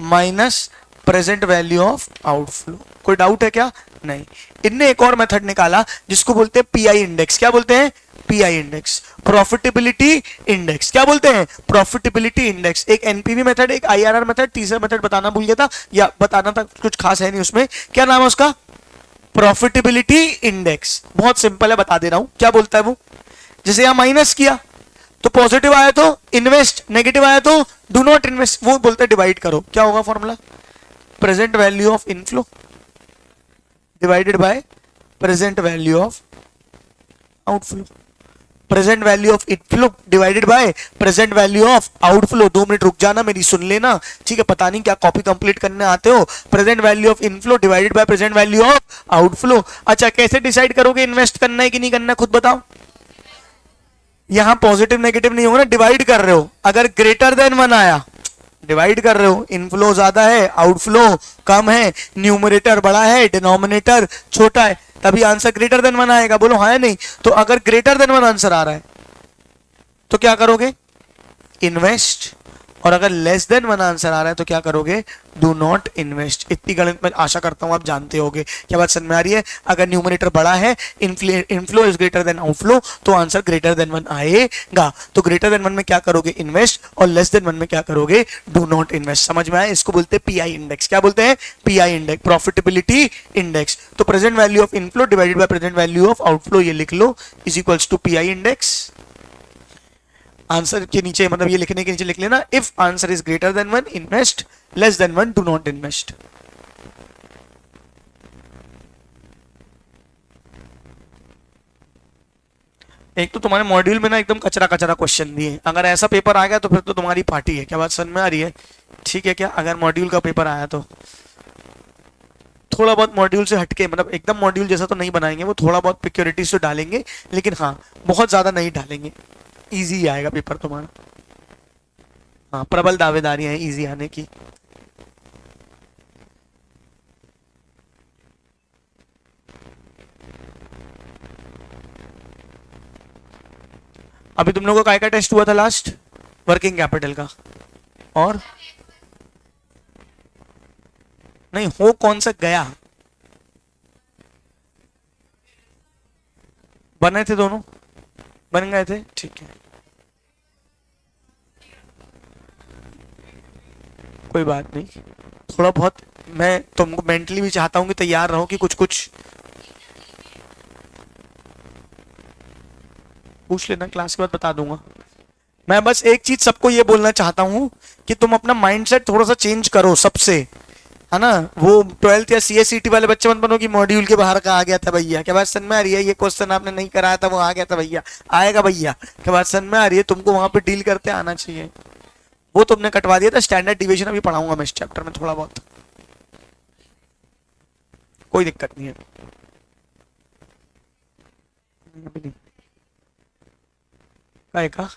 minus present value of outflow. कोई डाउट है क्या? नहीं। इनने एक और मेथड निकाला जिसको बोलते हैं पीआई इंडेक्स। क्या बोलते हैं? PI index, profitability index. क्या बोलते हैं? Profitability index. एक एनपीवी मेथड, एक आईआरआर मेथड, तीसरा मेथड बताना भूल गया था, या बताना था, कुछ खास है नहीं उसमें। क्या नाम है उसका? Profitability index. बहुत सिंपल है, बता दे रहा हूं। क्या बोलता है वो? जैसे यहां माइनस किया तो पॉजिटिव आया तो इन्वेस्ट, नेगेटिव आया तो डू नॉट इन्वेस्ट। वो बोलते हैं डिवाइड करो। क्या होगा formula? Present value of inflow divided by present value of outflow. Present value of inflow divided by present value of outflow. 2 minute रुक जाना, मेरी सुन लेना, ठीक है? पता नहीं क्या कॉपी कंप्लीट करने आते हो। Present value of inflow divided by present value of outflow. अच्छा, कैसे डिसाइड करोगे इन्वेस्ट करना है कि नहीं करना है, खुद बताओ। यहां पॉजिटिव नेगेटिव नहीं होगा ना, डिवाइड कर रहे हो। अगर ग्रेटर देन 1 आया, डिवाइड कर रहे हो, इनफ्लो ज्यादा है आउटफ्लो कम है, न्यूमरेटर बड़ा है डिनोमिनेटर छोटा है, तभी आंसर ग्रेटर देन 1 आएगा। बोलो हाँ या नहीं? तो अगर ग्रेटर देन 1 आंसर आ रहा है तो क्या करोगे? इन्वेस्ट। और अगर लेस देन 1 आंसर आ रहा है तो क्या करोगे? Do not invest. इतनी गणित मैं आशा करता हूं आप जानते होगे। क्या बात समझ में आ रही है? अगर न्यूमरेटर बड़ा है, inflow is greater then outflow, तो आंसर ग्रेटर देन 1 आएगा। तो ग्रेटर देन 1 में क्या करोगे? इन्वेस्ट। और लेस देन 1 में क्या करोगे? Do not invest. समझ में आया? इसको बोलते हैं पीआई इंडेक्स। क्या बोलते हैं? PI index, profitability index. तो present value of inflow divided by present value of outflow, ये लिख लो, is equals to PI index. Answer के नीचे, मतलब ये लिखने के नीचे लिख लेना, if answer is greater than 1 invest, less than 1 do not invest. एक तो तुम्हारे मॉड्यूल में ना एकदम कचरा कचरा क्वेश्चन दिए, अगर ऐसा पेपर आ गया तो फिर तो तुम्हारी पार्टी है। क्या बात समझ में आ रही है? ठीक है क्या? अगर मॉड्यूल का पेपर आया तो थोड़ा बहुत मॉड्यूल से हटके, मतलब एकदम मॉड्यूल जैसा तो नहीं बनाएंगे, वो थोड़ा बहुत सिक्योरिटीज तो डालेंगे, लेकिन हाँ बहुत ज्यादा नहीं डालेंगे। इजी आएगा पेपर तुम्हारा। हाँ प्रबल दावेदारी है इजी आने की। अभी तुम लोगों का काय का टेस्ट हुआ था लास्ट? वर्किंग कैपिटल का। और नहीं हो कौन सा गया? बने थे दोनों? बन गए थे, ठीक है। कोई बात नहीं, थोड़ा बहुत मैं तुमको मेंटली भी चाहता हूं कि तैयार रहो कि कुछ कुछ पूछ लेना, क्लास के बाद बता दूंगा। मैं बस एक चीज सबको ये बोलना चाहता हूं कि तुम अपना माइंडसेट थोड़ा सा चेंज करो सबसे, है ना। वो 12th या सीएसईटी वाले बच्चे मत बनो कि मॉड्यूल के बाहर का आ गया था भैया। क्या बात समझ में आ रही है? ये क्वेश्चन आपने नहीं कराया था, वो आ गया था भैया, आएगा भैया। क्या बात समझ में आ रही है? तुमको वहां पे डील करते आना चाहिए। वो तुमने कटवा दिया था। स्टैंडर्ड डिविजन अभी पढ़ाऊंगा मैं इस चैप्टर में थोड़ा बहुत, कोई दिक्कत नहीं है। अभी नहीं आएगा।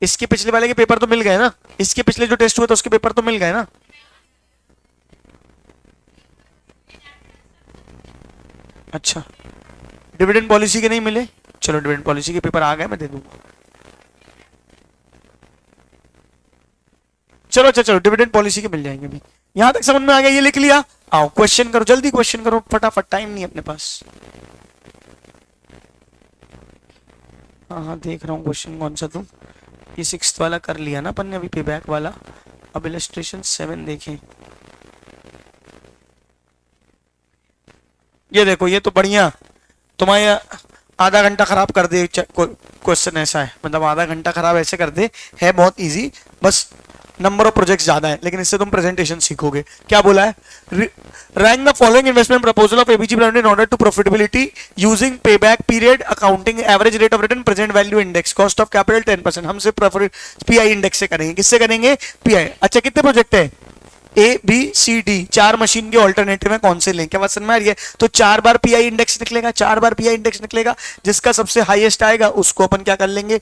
इसके पिछले वाले के पेपर तो मिल गए ना? इसके पिछले जो टेस्ट हुए थे उसके पेपर तो मिल गए ना? अच्छा, डिविडेंड पॉलिसी के नहीं मिले? चलो डिविडेंड पॉलिसी के पेपर आ गए, मैं दे दूंगा। चलो अच्छा चलो, डिविडेंड पॉलिसी के मिल जाएंगे अभी। यहां तक समझ में आ गया? ये लिख लिया। आओ क्वेश्चन करो, जल्दी क्वेश्चन करो फटाफट, टाइम नहीं है अपने पास। हाँ हाँ देख रहा हूँ क्वेश्चन कौन सा तुम। ये 6th वाला कर लिया ना अपन ने अभी, पे बैक वाला। अब इलस्ट्रेशन 7 देखें। ये देखो, ये तो बढ़िया तुम्हारे आधा घंटा खराब कर दे क्वेश्चन। ऐसा है मतलब आधा घंटा खराब ऐसे कर दे, है बहुत इजी, बस नंबर ऑफ प्रोजेक्ट्स ज्यादा है, लेकिन इससे तुम प्रेजेंटेशन सीखोगे। क्या बोला है? Rank the following investment proposal of ABG brand in order to profitability using payback period accounting average rate of return present value index cost of capital 10%। हम सिर्फ पीआई इंडेक्स से करेंगे। किससे करेंगे? पीआई। अच्छा कितने प्रोजेक्ट है? A B C D, 4 machine के ऑल्टरनेटिव है, कौन से लें? क्या बात समझ में आ रही है? तो 4 बार पीआई इंडेक्स निकलेगा, 4 बार पीआई इंडेक्स निकलेगा, जिसका सबसे हाईएस्ट आएगा उसको अपन क्या कर लेंगे?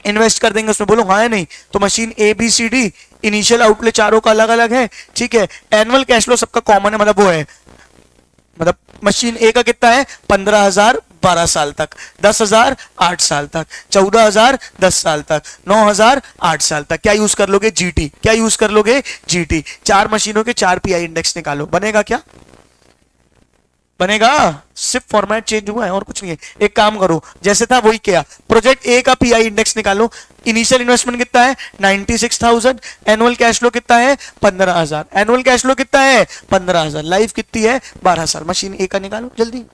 इन्वेस्ट कर देंगे उसमें। बोलो हाँ है नहीं? तो machine A B C D, initial outlay चारों का अलग अलग है, ठीक है। एनुअल कैश फ्लो सबका कॉमन है, मतलब वो है, मतलब मशीन ए का कितना है? 15,000 12 साल तक, 10,000 8 साल तक, 14,000 10 साल तक, 9,000 8 साल तक। क्या यूज कर लोगे? जीटी। क्या यूज कर लोगे? जीटी। 4 मशीनों के 4 पीआई इंडेक्स निकालो, बनेगा क्या? बनेगा। सिर्फ फॉर्मेट चेंज हुआ है और कुछ नहीं है। एक काम करो, जैसे था वही किया। प्रोजेक्ट ए का पीआई इंडेक्स निकालो। इनिशियल इन्वेस्टमेंट कितना है? 96,000। एनुअल कैश फ्लो कितना है? 15,000। एनुअल कैश फ्लो कितना है? 15,000। लाइफ कितनी है? 12 साल। मशीन ए का निकालो जल्दी।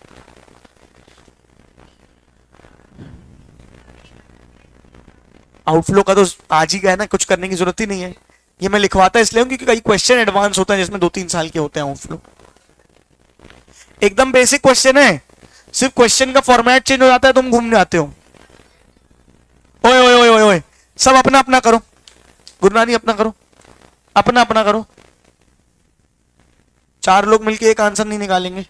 आउटफ्लो का तो आज ही का है ना, कुछ करने की जरूरत ही नहीं है। ये मैं लिखवाता इसलिए हूं क्योंकि कई क्वेश्चन एडवांस होता है जिसमें 2-3 साल के होते हैं आउटफ्लो। एकदम बेसिक क्वेश्चन है, सिर्फ क्वेश्चन का फॉर्मेट चेंज हो जाता है, तुम घूम जाते हो। ओए ओए ओए ओए ओए, सब अपना अपना करो। गुरुनानी अपना करो, अपना अपना करो। 4 लोग मिलके एक आंसर नहीं निकालेंगे।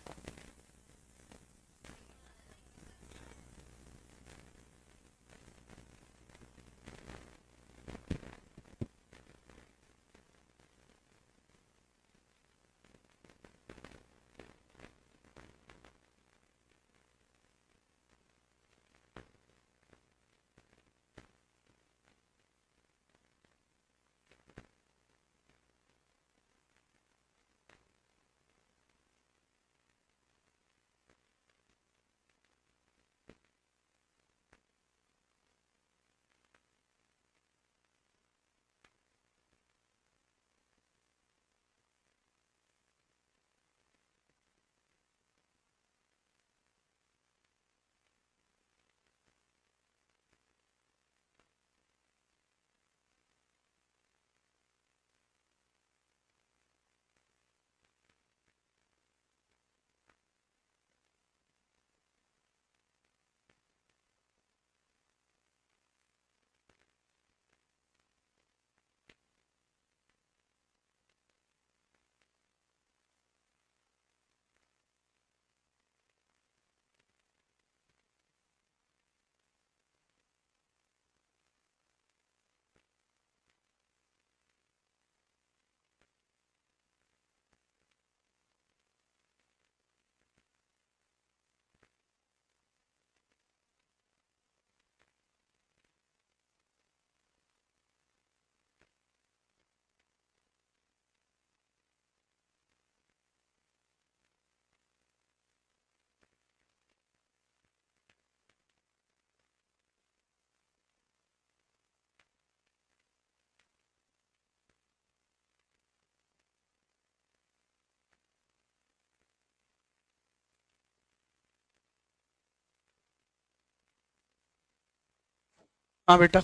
हाँ बेटा,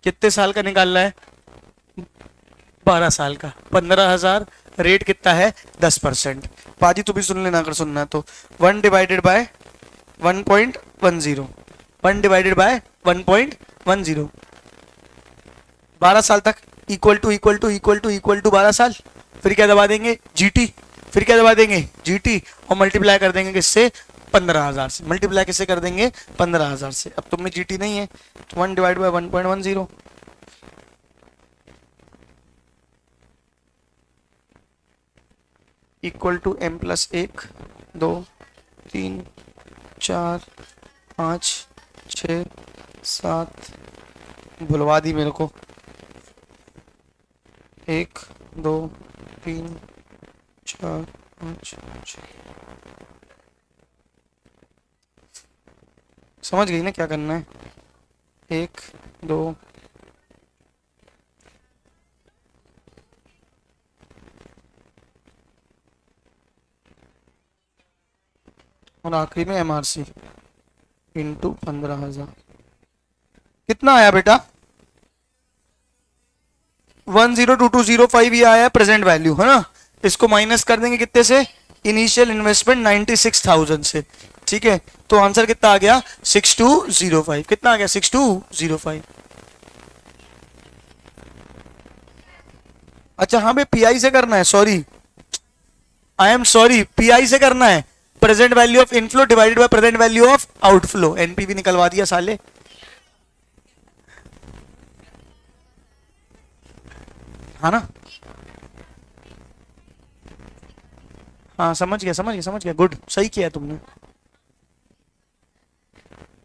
कितने साल का निकालना है? 12 साल का। 15,000, रेट कितना है? 10%। पाजी तू भी सुन लेना अगर सुनना है तो। 1/1.10, 1/1.10, 12 साल तक, equal to equal to equal to equal to 12 साल। फिर क्या दबा देंगे? जीटी। फिर क्या दबा देंगे? जीटी, और मल्टीप्लाई कर देंगे किससे? 15,000 से। मल्टीप्लाई किससे कर देंगे? 15,000 से। अब तुम में जीटी नहीं है तो 1/1.10 इक्वल टू m प्लस 1, 2, 3, 4, 5, 6, 7, भुलवा दी मेरे को। 1, 2, 3, 4, 5, 6। समझ गई ना क्या करना है? 1, 2, और आखिरी में MRC इंटू 15,000। कितना आया बेटा? 102205 ये आया प्रेजेंट वैल्यू, है ना? इसको माइनस कर देंगे कितने से? इनिशियल इन्वेस्टमेंट 96,000 से। ठीक है, तो आंसर कितना आ गया? 6205। कितना आ गया? 6205। अच्छा हाँ भाई, पीआई से करना है, sorry, I am sorry, pi से करना है। Present value of inflow divided by present value of outflow. NPV निकलवा दिया साले। हाँ ना? हाँ समझ गया समझ गया समझ गया, गुड, सही किया तुमने।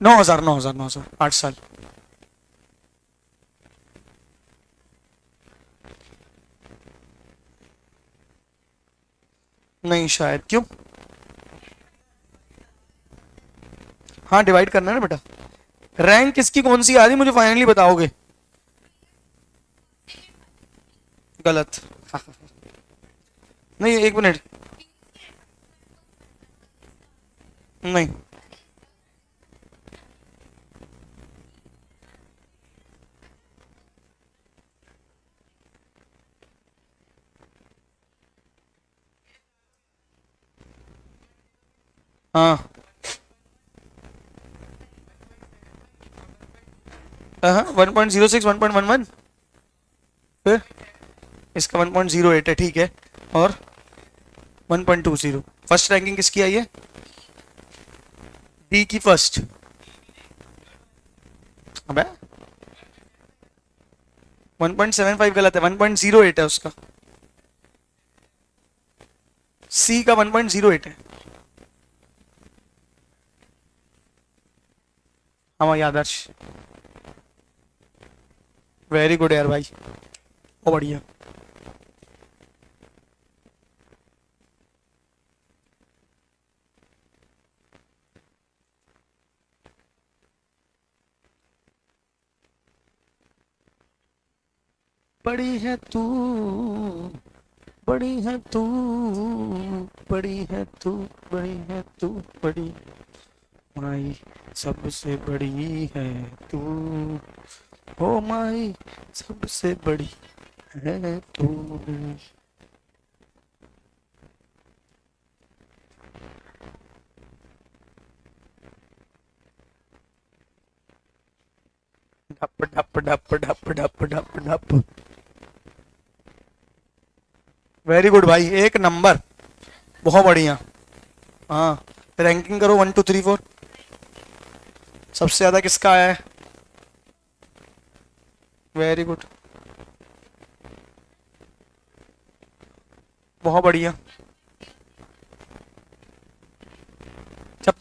9,000 9,000 9,000, 8 साल। नहीं शायद, क्यों? हाँ डिवाइड करना है ना बेटा। रैंक किसकी कौन सी आ रही मुझे फाइनली बताओगे? गलत। नहीं, एक मिनट, नहीं, हाँ 1.06, 1.11, फिर इसका 1.08 है, ठीक है, और 1.20। फर्स्ट रैंकिंग किसकी आई है? डी की फर्स्ट। अबे 1.75 गलत है, 1.08 है उसका। सी का 1.08 है। हमारी आदर्श, वेरी गुड यार भाई, बहुत बढ़िया। बड़ी है तू, बड़ी है तू, बड़ी है तू, बड़ी है तू, बड़ी माई, सबसे बड़ी है तू, ओ माई, सबसे बड़ी है तू। डप डप डप डप डप डप डप। वेरी गुड भाई, एक नंबर, बहुत बढ़िया। हाँ रैंकिंग करो 1 2 3 4। सबसे ज्यादा किसका आया है? वेरी गुड, बहुत बढ़िया। जब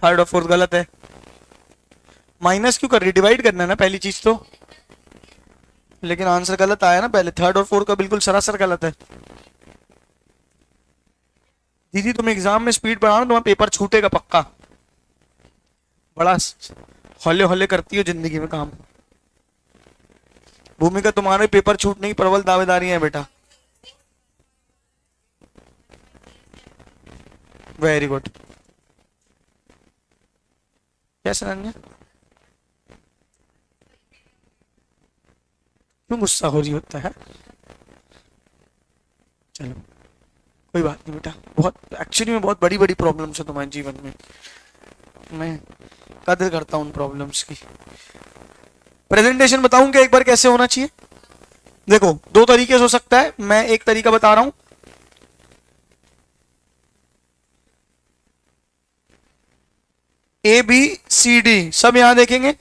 थर्ड और फोर्थ गलत है, माइनस क्यों कर रही? डिवाइड करना है ना पहली चीज तो। लेकिन आंसर गलत आया ना पहले, थर्ड और फोर्थ का बिल्कुल सरासर गलत है। दीदी तुम एग्जाम में स्पीड बढ़ाओ, तुम्हारा पेपर छूटेगा पक्का। बड़ा हौले हौले करती हो जिंदगी में काम। भूमिका तुम्हारे पेपर छूटने की प्रबल दावेदारी है बेटा। वेरी गुड, कैसे अनन्या, क्यों गुस्सा हो रही होता है? चलो कोई बात नहीं बेटा, बहुत एक्चुअली में बहुत बड़ी बड़ी प्रॉब्लम्स है तुम्हारे जीवन में, मैं कदर करता हूं उन प्रॉब्लम्स की। प्रेजेंटेशन बताऊं क्या एक बार कैसे होना चाहिए? देखो दो तरीके से हो सकता है, मैं एक तरीका बता रहा हूं। ए बी सी डी सब यहां देखेंगे।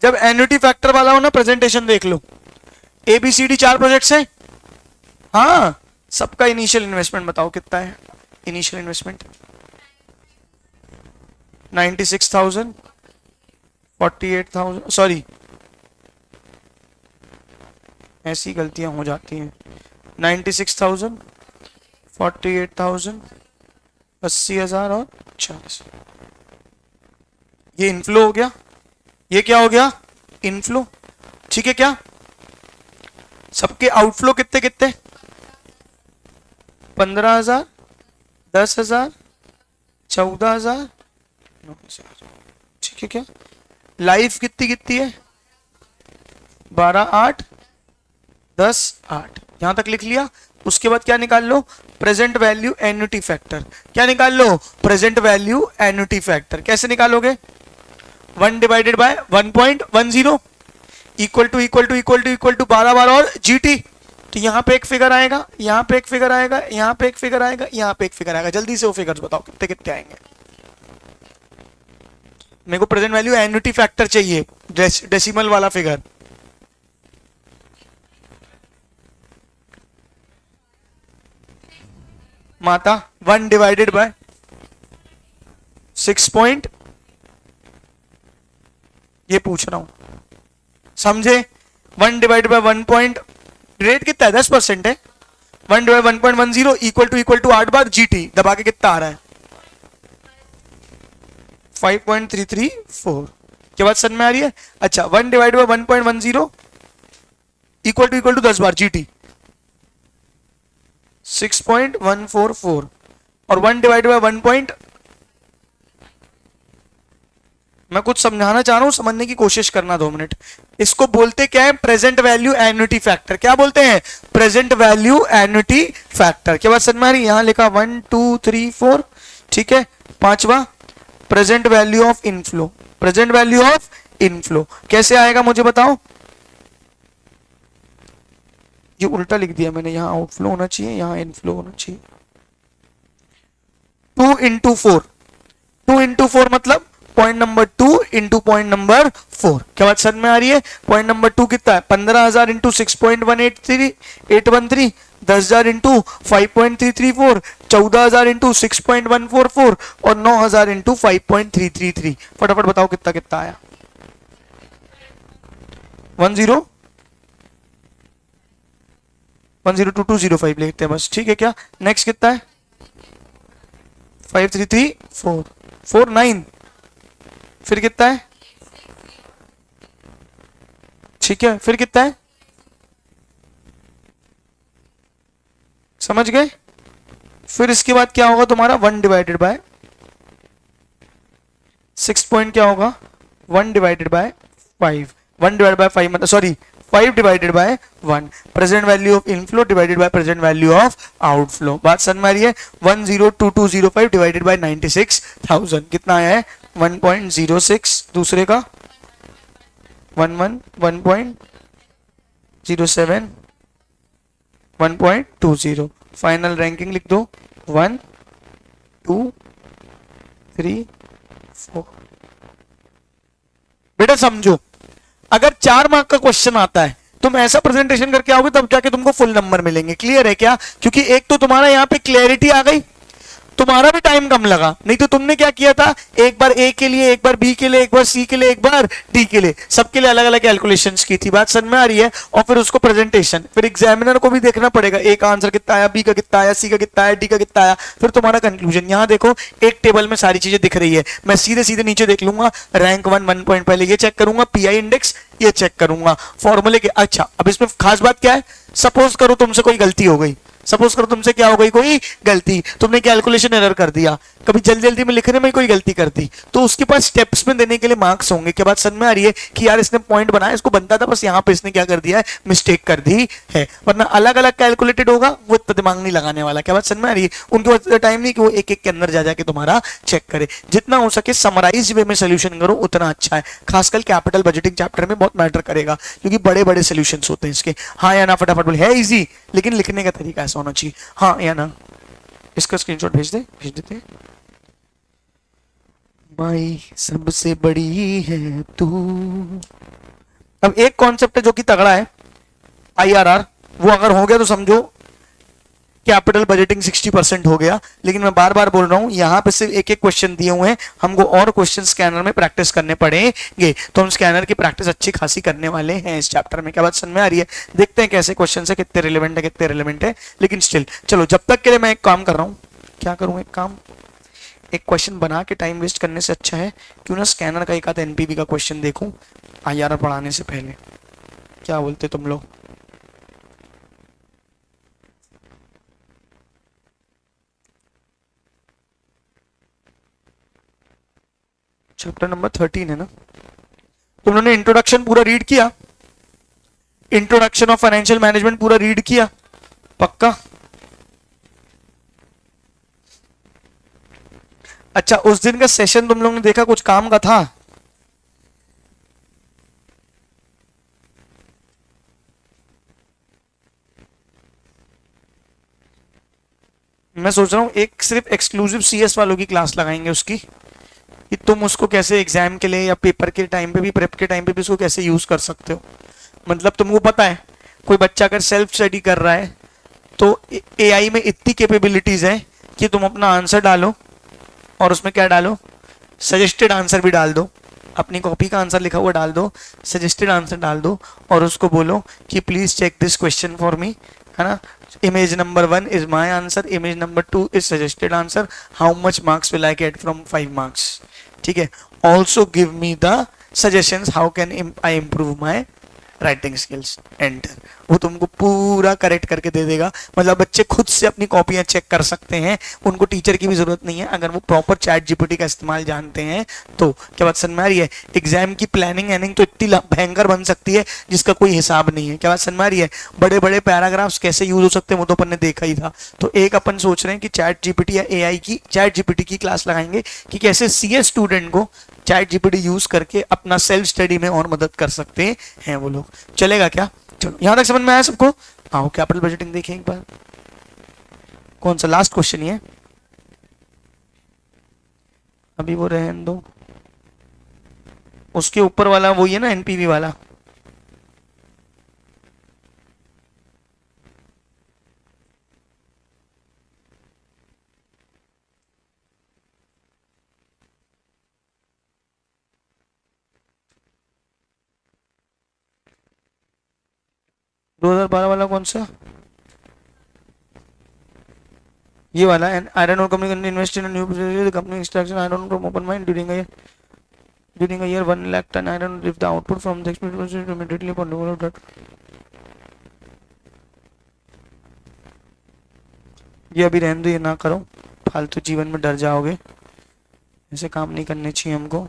जब एन्युटी फैक्टर वाला हो ना प्रेजेंटेशन देख लो। A B C D 4 projects हैं। हाँ, सबका इनिशियल इन्वेस्टमेंट बताओ कितना है? इनिशियल इन्वेस्टमेंट 96,000, 48,000, सॉरी ऐसी गलतियां हो जाती हैं। 96,000, 48,000, 80,000 और 40। ये इनफ्लो हो गया, ये क्या हो गया? इनफ्लो। ठीक है क्या? सबके आउटफ्लो कितने कितने? 15,000, 10,000, 14,000, 9,000। ठीक है क्या? लाइफ कितनी कितनी है? 12, 8, 10, 8। यहां तक लिख लिया। उसके बाद क्या निकाल लो? Present value annuity factor. क्या निकाल लो? Present value annuity factor. कैसे निकालोगे? 1 डिवाइडेड बाय 1.10 इक्वल टू 12 और जीटी। तो यहां पे एक फिगर आएगा, यहां पे एक फिगर आएगा, यहां पे एक फिगर आएगा, यहां पे एक फिगर आएगा। जल्दी से वो फिगर्स बताओ कितने कितने आएंगे? मेरे को प्रेजेंट वैल्यू एन्युटी फैक्टर चाहिए, डेसिमल वाला फिगर। माता 1 डिवाइडेड बाय 6 पॉइंट, ये पूछ रहा हूं, समझे? 1 डिवाइडेड बाय 1 पॉइंट, रेट कितना है? 10% है। 1 डिवाइड 1.10 इक्वल टू 8 बार जीटी। दबा के कितना आ रहा है? 5.334। क्या बात समझ में आ रही है? अच्छा, 1 डिवाइड बाय 1.10 इक्वल टू 10 बार जीटी 6.144 और 1 डिवाइड बाय 1. मैं कुछ समझाना चाह रहा हूं, समझने की कोशिश करना 2 मिनट। इसको बोलते क्या है? Present value annuity factor. क्या बोलते हैं? Present value annuity factor. क्या बात समझ में आ रही? यहां लिखा 1 2 3 4। ठीक है, 5वां present value of inflow. Present value of inflow कैसे आएगा मुझे बताओ? ये उल्टा लिख दिया मैंने, यहां आउटफ्लो होना चाहिए, यहां इनफ्लो होना चाहिए। 2 into 4, 2 into 4 मतलब point number 2 into point number 4। क्या बात समझ में आ रही है? पॉइंट नंबर 2 कितना है? 15,000 इंटू 6.183 10,000 इंटू 5.334, 14,000 इंटू 6.144 और 9,000 इंटू 5.333। फटाफट बताओ कितना कितना आया? 102205 लिखते हैं बस। ठीक है क्या? नेक्स्ट कितना है? 533449। फिर कितना है? ठीक है, फिर कितना है? समझ गए? फिर इसके बाद क्या होगा तुम्हारा? 1 डिवाइडेड बाय 6 पॉइंट क्या होगा? 1 डिवाइडेड बाय 5। 1 डिवाइडेड बाय 5 मतलब sorry 5 divided by 1। Present value of inflow divided by present value of outflow. बात समझ में आ रही है? 102205 डिवाइडेड बाय 96,000 कितना आया है? 1.06। दूसरे का 1.07 1.20। फाइनल रैंकिंग लिख दो 1 2 3 4। बेटा समझो, अगर 4 मार्क का क्वेश्चन आता है, तुम ऐसा प्रेजेंटेशन करके आओगे तब जाके तुमको फुल नंबर मिलेंगे। क्लियर है क्या? क्योंकि एक तो तुम्हारा यहां पे क्लैरिटी आ गई, तुम्हारा भी टाइम कम लगा। नहीं तो तुमने क्या किया था? एक बार ए के लिए, एक बार बी के लिए, एक बार सी के लिए, एक बार डी के लिए, सबके लिए अलग अलग कैलकुलेशंस की थी। बात समझ में आ रही है? और फिर उसको प्रेजेंटेशन, फिर एग्जामिनर को भी देखना पड़ेगा ए का आंसर कितना आया, बी का कितना आया, सी का कितना आया, डी का कितना आया, फिर तुम्हारा कंक्लूजन। यहां देखो एक टेबल में सारी चीजें दिख रही है, मैं सीधे सीधे नीचे देख लूंगा। रैंक 1 पॉइंट पहले ये चेक करूंगा, पीआई इंडेक्स ये चेक करूंगा, फॉर्मूले के। अच्छा, अब इसमें खास बात क्या है? सपोज करो तुमसे कोई गलती हो गई, सपोज करो तुमसे क्या हो गई कोई गलती, तुमने कैलकुलेशन एरर कर दिया, कभी जल्दी जल्दी में लिखने में कोई गलती कर दी, तो उसके पास स्टेप्स में देने के लिए मार्क्स होंगे। क्या बात समझ में आ रही है कि यार इसने पॉइंट बनाया, इसको बनता था, बस यहाँ पे इसने क्या कर दिया है, मिस्टेक कर दी है। वरना अलग अलग कैलकुलेटेड होगा, वो इतना दिमाग नहीं लगाने वाला। क्या बात समझ में आ रही है? उनके पास टाइम नहीं कि वो एक एक के अंदर जा जाके तुम्हारा चेक करे। जितना हो सके समराइज वे में सोल्यूशन करो उतना अच्छा है। खासकर कैपिटल बजटिंग चैप्टर में बहुत मैटर करेगा, क्योंकि बड़े बड़े सोल्यूशन होते हैं इसके। हाँ या ना फटाफट बोले, है इजी लेकिन लिखने का तरीका ऐसा होना चाहिए। हाँ या ना? इसका स्क्रीनशॉट भेज देते। माई सबसे बड़ी है तू। अब एक कॉन्सेप्ट है जो कि तगड़ा है, आईआरआर। वो अगर हो गया तो समझो कैपिटल बजटिंग 60% हो गया। लेकिन मैं बार बार बोल रहा हूं, यहां पे सिर्फ एक एक क्वेश्चन दिए हुए हैं, हमको और क्वेश्चन स्कैनर में प्रैक्टिस करने पड़ेंगे। तो हम स्कैनर की प्रैक्टिस अच्छी खासी करने वाले हैं इस चैप्टर में। क्या बात समझ में आ रही है? देखते हैं कैसे क्वेश्चन है, कितने रिलेवेंट है, कितने रिलेवेंट है। लेकिन स्टिल चलो, जब तक के लिए मैं एक काम कर रहा हूं। क्या करूं? एक काम, एक क्वेश्चन बना के टाइम वेस्ट करने से अच्छा है क्यों ना स्कैनर का एक आधा एनपीवी का क्वेश्चन देखूं आईआरआर पढ़ाने से पहले। क्या बोलते तुम लोग? चैप्टर नंबर 13 है ना? तुम लोगों ने इंट्रोडक्शन पूरा रीड किया? इंट्रोडक्शन ऑफ फाइनेंशियल मैनेजमेंट पूरा रीड किया? पक्का? अच्छा, उस दिन का सेशन तुम लोगों ने देखा, कुछ काम का था? मैं सोच रहा हूं एक सिर्फ एक्सक्लूसिव सीएस वालों की क्लास लगाएंगे उसकी, कि तुम उसको कैसे एग्जाम के लिए या पेपर के टाइम पे भी, प्रेप के टाइम पे भी उसको कैसे यूज कर सकते हो। मतलब तुमको पता है, कोई बच्चा अगर सेल्फ स्टडी कर रहा है तो एआई में इतनी कैपेबिलिटीज है कि तुम अपना आंसर डालो और उसमें क्या डालो, सजेस्टेड आंसर भी डाल दो। अपनी कॉपी का आंसर लिखा हुआ डाल दो, सजेस्टेड आंसर डाल दो, और उसको बोलो कि please check this question for me, है ना। Image number 1 is my answer, image number 2 is suggested answer, how much marks will I get from 5 marks. ठीक है, also give me the suggestions how can I improve my writing skills. Enter. वो तुमको पूरा correct करके दे देगा। मतलब बच्चे खुद से अपनी कॉपियां चेक कर सकते हैं, उनको टीचर की भी जरूरत नहीं है, अगर वो प्रॉपर चैट जीपीटी का इस्तेमाल जानते हैं तो। क्या बात समझ में आ रही है? एग्जाम की प्लानिंग एनिंग तो इतनी भयंकर बन सकती है जिसका कोई हिसाब नहीं है। क्या बात समझ में आ रही है? बड़े बड़े पैराग्राफ्स कैसे यूज हो सकते हैं वो तो अपन ने देखा ही था। तो एक अपन सोच रहे हैं कि चैट जीपीटी या एआई की, चैट जीपीटी की क्लास लगाएंगे कि कैसे सीएस स्टूडेंट को चैट जीपीटी यूज करके अपना सेल्फ स्टडी में और मदद कर सकते हैं वो लोग। चलेगा क्या? चलो, यहां तक समझ में आया सबको? आओ कैपिटल बजटिंग देखें एक बार। कौन सा लास्ट क्वेश्चन है? अभी वो रहने दो, उसके ऊपर वाला वही है ना, एनपीवी वाला। दो 2012 वाला कौन सा? ये वाला। And I don't know company invest in new company extraction I don't from open mind during a year 1 lakh ton iron if the output from the experiment is immediately upon develop that। ये अभी रहने दो, ये ना करो, फालतू जीवन में डर जाओगे, ऐसे काम नहीं करने चाहिए हमको।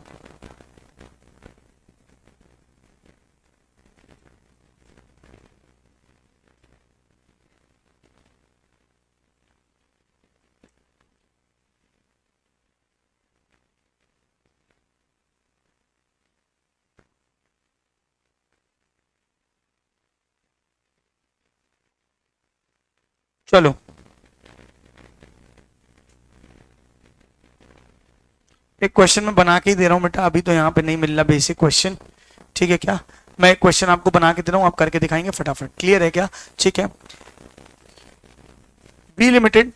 चलो, एक क्वेश्चन मैं बना के ही दे रहा हूं बेटा, अभी तो यहाँ पे नहीं मिल रहा बेसिक क्वेश्चन। ठीक है क्या? मैं एक क्वेश्चन आपको बना के दे रहा हूं, आप करके दिखाएंगे फटाफट। क्लियर है क्या? ठीक है। B limited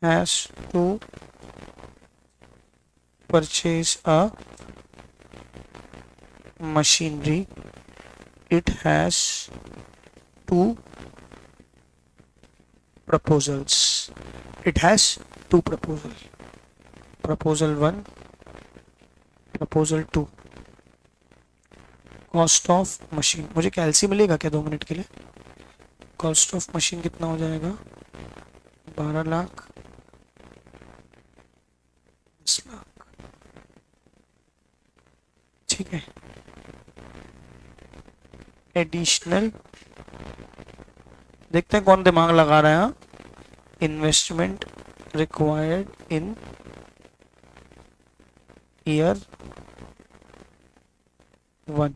has to purchase a machinery. It has two proposals. It has two proposals. Proposal 1, Proposal 2. Cost of machine, मुझे कैलसी मिलेगा क्या 2 मिनट के लिए? कॉस्ट ऑफ मशीन कितना हो जाएगा? 12 लाख, 10 लाख, ठीक है। एडिशनल, देखते हैं कौन दिमाग लगा रहा है यहाँ। इन्वेस्टमेंट रिक्वायर्ड इन ईयर 1,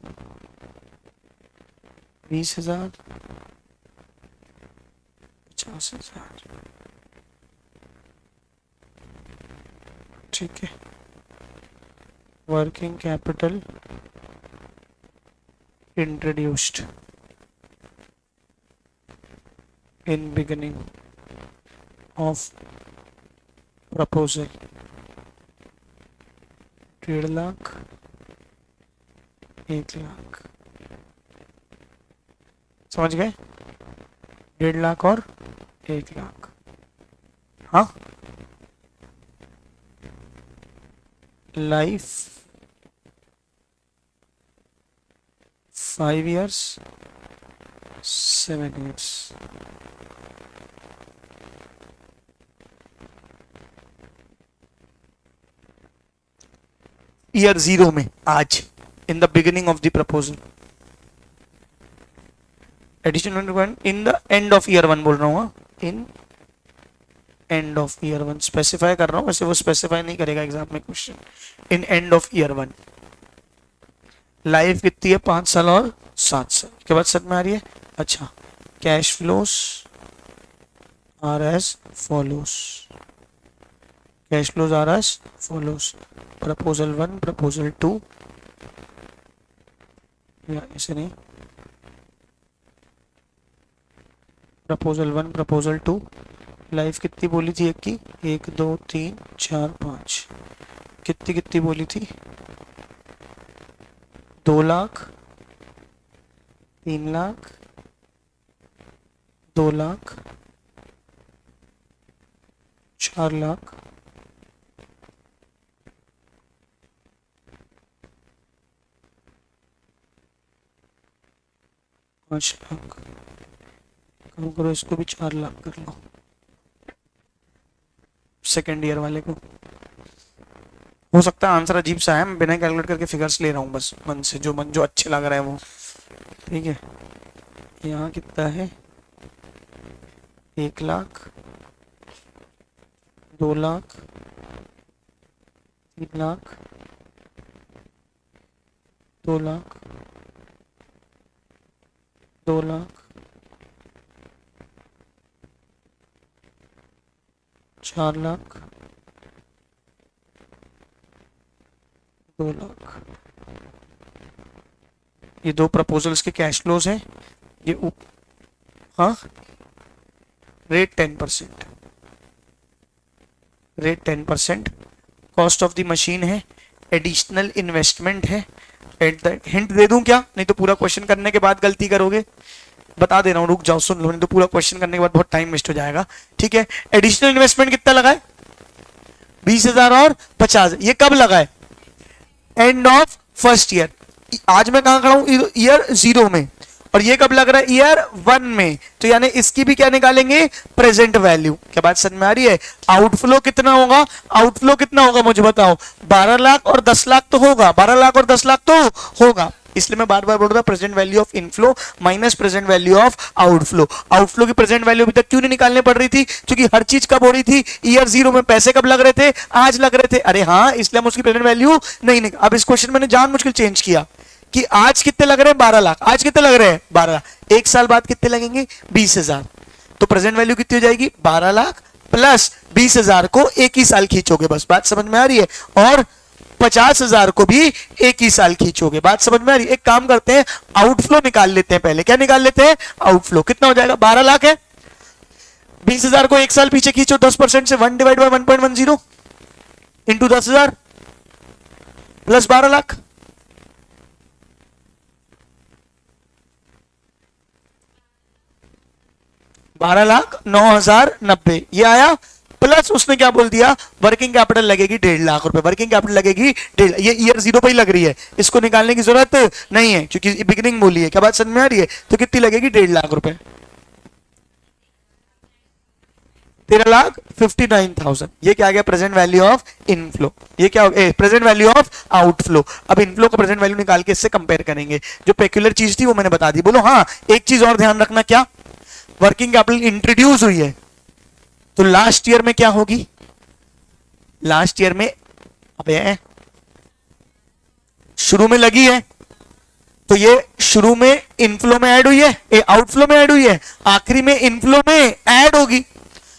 20,000, 50,000, ठीक है। Working capital introduced in beginning of proposal 1.5 lakh, 1 lakh, समझ गए? 1.5 लाख और 1 लाख, हाँ। लाइफ 5 years, 7 years, ईयर 0 में, आज, in the beginning of the proposal. Additional in the end of year 1 बोल रहा हूँ, in end of year 1 specify कर रहा हूँ, वैसे वो स्पेसिफाई नहीं करेगा एग्जाम में question. In end of year 1 life कितनी है? 5 साल और 7 साल के बाद समझ में आ रही है? अच्छा, cash flows are as follows, cash flows are as follows. Proposal 1, proposal 2, या ऐसे नहीं, प्रपोजल 1, प्रपोजल 2, लाइफ कितनी बोली थी एक की? 1, 2, 3, 4, 5, कितनी कितनी बोली थी? 2 लाख, 3 लाख, 2 लाख, 4 लाख, 5 लाख, कम करो इसको भी 4 लाख कर लो, सेकेंड ईयर वाले को। हो सकता है आंसर अजीब सा है, मैं बिना कैलकुलेट करके फिगर्स ले रहा हूँ बस मन से, जो अच्छे लग रहे हैं वो, ठीक है। यहाँ कितना है? 1 लाख, 2 लाख, 3 लाख, 2 लाख, 2 लाख, 4 लाख, 2 लाख। ये 2 प्रपोजल्स के कैश फ्लोज हैं। ये हाँ, rate 10%, rate 10%, cost of the machine है, एडिशनल इन्वेस्टमेंट है। हिंट दे दूं क्या? नहीं तो पूरा क्वेश्चन करने के बाद गलती करोगे, बता दे रहा हूं, रुक जाओ सुन लो, नहीं तो पूरा क्वेश्चन करने के बाद बहुत टाइम वेस्ट हो जाएगा, ठीक है। एडिशनल इन्वेस्टमेंट कितना लगा है? 20,000 और 50,000। ये कब लगा है? End of first year. आज मैं कहां खड़ा हूं? ईयर 0 में, और ये कब लग रहा है? ईयर 1 में। तो यानी इसकी भी क्या निकालेंगे? Present value. क्या बात समझ में आ रही है? आउटफ्लो कितना होगा? आउटफ्लो कितना होगा मुझे बताओ? 12 लाख और 10 लाख तो होगा, 12 लाख और 10 लाख तो होगा, इसलिए मैं बार बार बोल रहा था present value of inflow minus present value of outflow. Outflow की प्रेजेंट वैल्यू अभी तक क्यों नहीं निकालने पड़ रही थी? क्योंकि हर चीज कब हो रही थी? ईयर 0 में। पैसे कब लग रहे थे? आज लग रहे थे। अरे हाँ, इसलिए हम उसकी प्रेजेंट वैल्यू नहीं निकाल। अब इस क्वेश्चन मैंने जान मुश्किल चेंज किया कि आज कितने लग रहे हैं? 12 लाख। आज कितने लग रहे हैं? 12 लाख। एक साल बाद कितने लगेंगे? 20,000। तो प्रेजेंट वैल्यू कितनी हो जाएगी? 12 लाख प्लस 20,000 को एक ही साल खींचोगे, बस बात समझ में आ रही है। और 50,000 को भी एक ही साल खींचोगे, बात समझ में आ रही है। एक काम करते हैं, आउटफ्लो निकाल लेते हैं पहले। क्या निकाल लेते हैं? आउटफ्लो। कितना हो जाएगा? 12 लाख है, 20,000 को एक साल पीछे खींचो 10% से, 1 divide by 1.10 into 10,000 plus 12 lakh. ₹12,09,090 ये आया, प्लस प्लस उसने क्या बोल दिया, वर्किंग कैपिटल लगेगी 1.5 लाख रुपए, वर्किंग कैपिटल लगेगी 1.5, ये ईयर जीरो पे ही लग रही है, इसको निकालने की जरूरत नहीं है क्योंकि बिगिनिंग बोली है। क्या बात समझ में आ रही है? तो कितनी लगेगी, 1.5 लाख रुपए, 13,59,000। ये क्या आ गया, प्रेजेंट वैल्यू ऑफ इनफ्लो। ये क्या हो गया, प्रेजेंट वैल्यू ऑफ आउटफ्लो। अब इनफ्लो का प्रेजेंट वैल्यू निकाल के इससे कंपेयर करेंगे। जो पेक्युलर चीज थी वो मैंने बता दी। बोलो हाँ, एक चीज और ध्यान रखना, क्या, वर्किंग कैपिटल इंट्रोड्यूस हुई है तो लास्ट ईयर में क्या होगी, लास्ट ईयर में, अबे शुरू में लगी है तो ये शुरू में इनफ्लो में ऐड हुई है, ये आउटफ्लो में ऐड हुई है, आखिरी में इनफ्लो में ऐड होगी।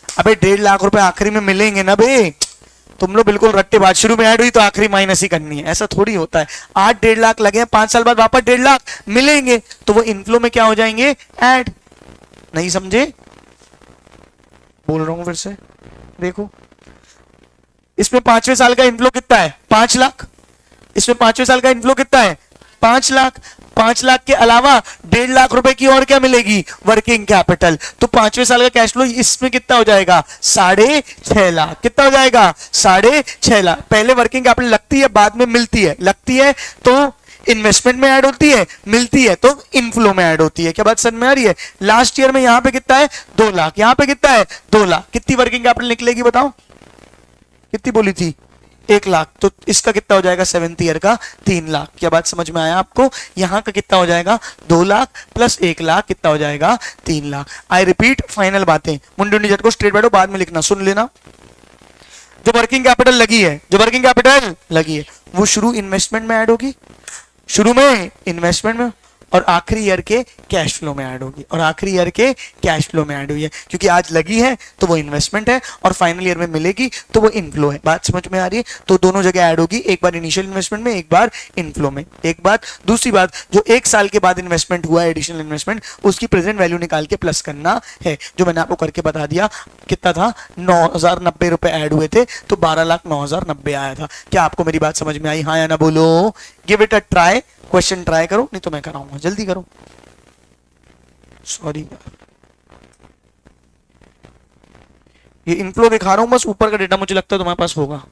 अबे 1.5 लाख रुपए आखिरी में मिलेंगे ना बे, तुम लोग बिल्कुल रट्टेबाज, शुरू में ऐड हुई तो आखिरी माइनस ही करनी है, ऐसा थोड़ी होता है। 8-1.5 लाख लगे हैं, 5 साल बाद वापस 1.5 लाख मिलेंगे तो वो इनफ्लो में क्या हो जाएंगे, ऐड। नहीं समझे, बोल रहा हूं फिर से, देखो इसमें 5वें साल का इनफ्लो कितना है, 5 लाख, इसमें 5वें साल का इनफ्लो कितना है, 5 लाख। 5 लाख के अलावा 1.5 लाख रुपए की और क्या मिलेगी, वर्किंग कैपिटल। तो 5वें साल का कैश फ्लो इसमें कितना हो जाएगा, 6.5 लाख। कितना हो जाएगा, 6.5 लाख। पहले वर्किंग कैपिटल लगती है, बाद में मिलती है, लगती है तो इन्वेस्टमेंट में ऐड होती है, मिलती है तो इनफ्लो में ऐड होती है। क्या बात समझ में आ रही है? लास्ट ईयर में यहां पे कितना है, 2 लाख, यहां पे कितना है, 2 लाख। कितनी वर्किंग कैपिटल निकलेगी बताओ, कितनी बोली थी, 1 लाख। तो इसका कितना हो जाएगा, 7th ईयर का 3 लाख। क्या बात समझ में आया आपको? यहां का कितना हो जाएगा, 2 लाख प्लस 1 लाख कितना हो जाएगा, 3 लाख। आई रिपीट, फाइनल बातें, मुंडुंडी झट को स्ट्रेट बैठो, बाद में लिखना, सुन लेना। जो वर्किंग कैपिटल लगी है, जो वर्किंग कैपिटल लगी है वो शुरू इन्वेस्टमेंट में ऐड होगी, शुरू में इन्वेस्टमेंट में, और आखिरी ईयर के कैश फ्लो में ऐड होगी, और आखिरी ईयर के कैश फ्लो में ऐड हुई है क्योंकि आज लगी है तो वो इन्वेस्टमेंट है और फाइनल ईयर में मिलेगी तो वो इनफ्लो है। बात समझ में आ रही है? तो दोनों जगह ऐड होगी, एक बार इनिशियल इन्वेस्टमेंट में, एक बार इनफ्लो में। एक बात, दूसरी बात, जो 1 साल के बाद इन्वेस्टमेंट हुआ है, एडिशनल इन्वेस्टमेंट, उसकी प्रेजेंट वैल्यू निकाल के प्लस करना है, जो मैंने आपको करके बता दिया। कितना था, 9,090 रुपए ऐड हुए थे तो 12,09,090 आया था। क्या आपको मेरी बात समझ में आई, हाँ या ना बोलो? Give it a try, question try करो, नहीं तो मैं कराऊंगा, जल्दी करो। सॉरी ये इनफ्लो दिखा रहा हूं, बस ऊपर का डेटा मुझे लगता है तुम्हारे पास होगा।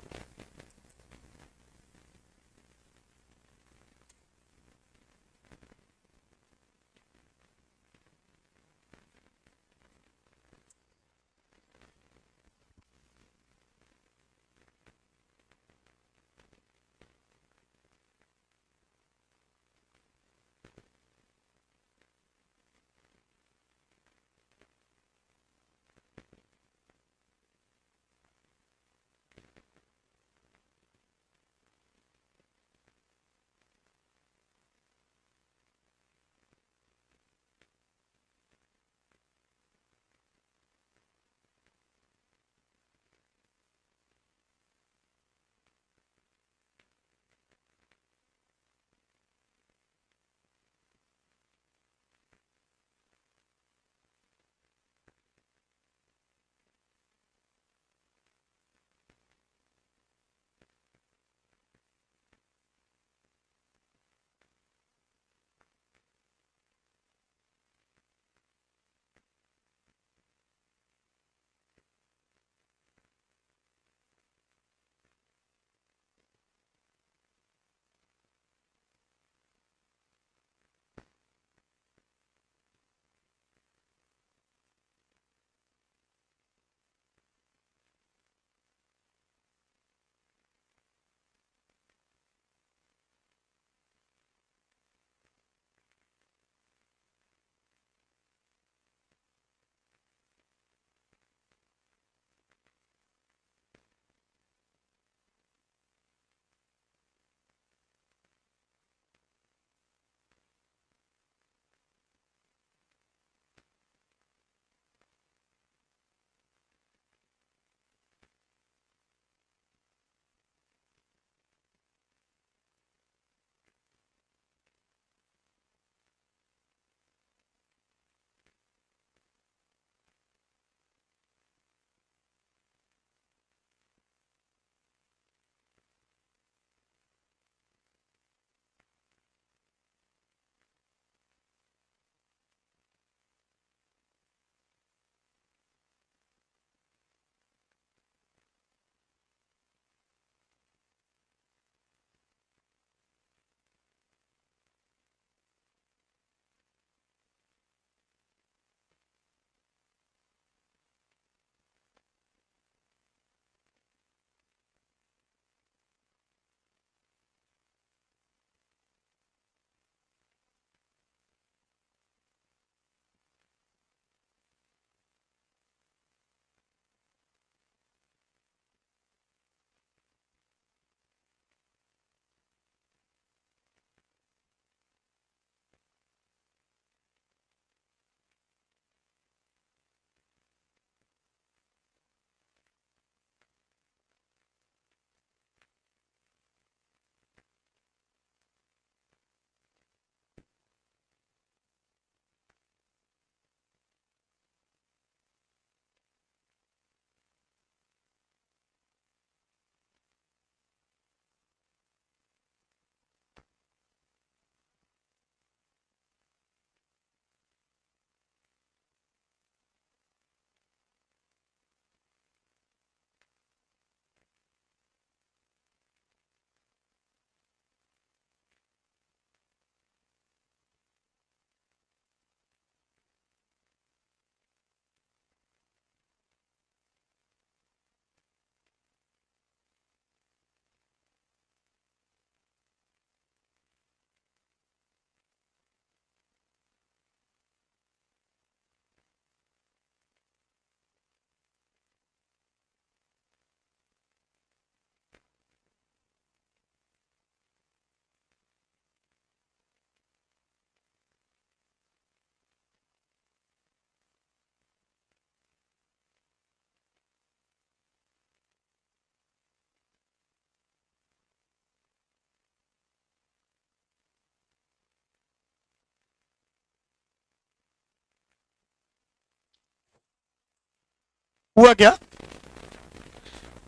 हुआ क्या?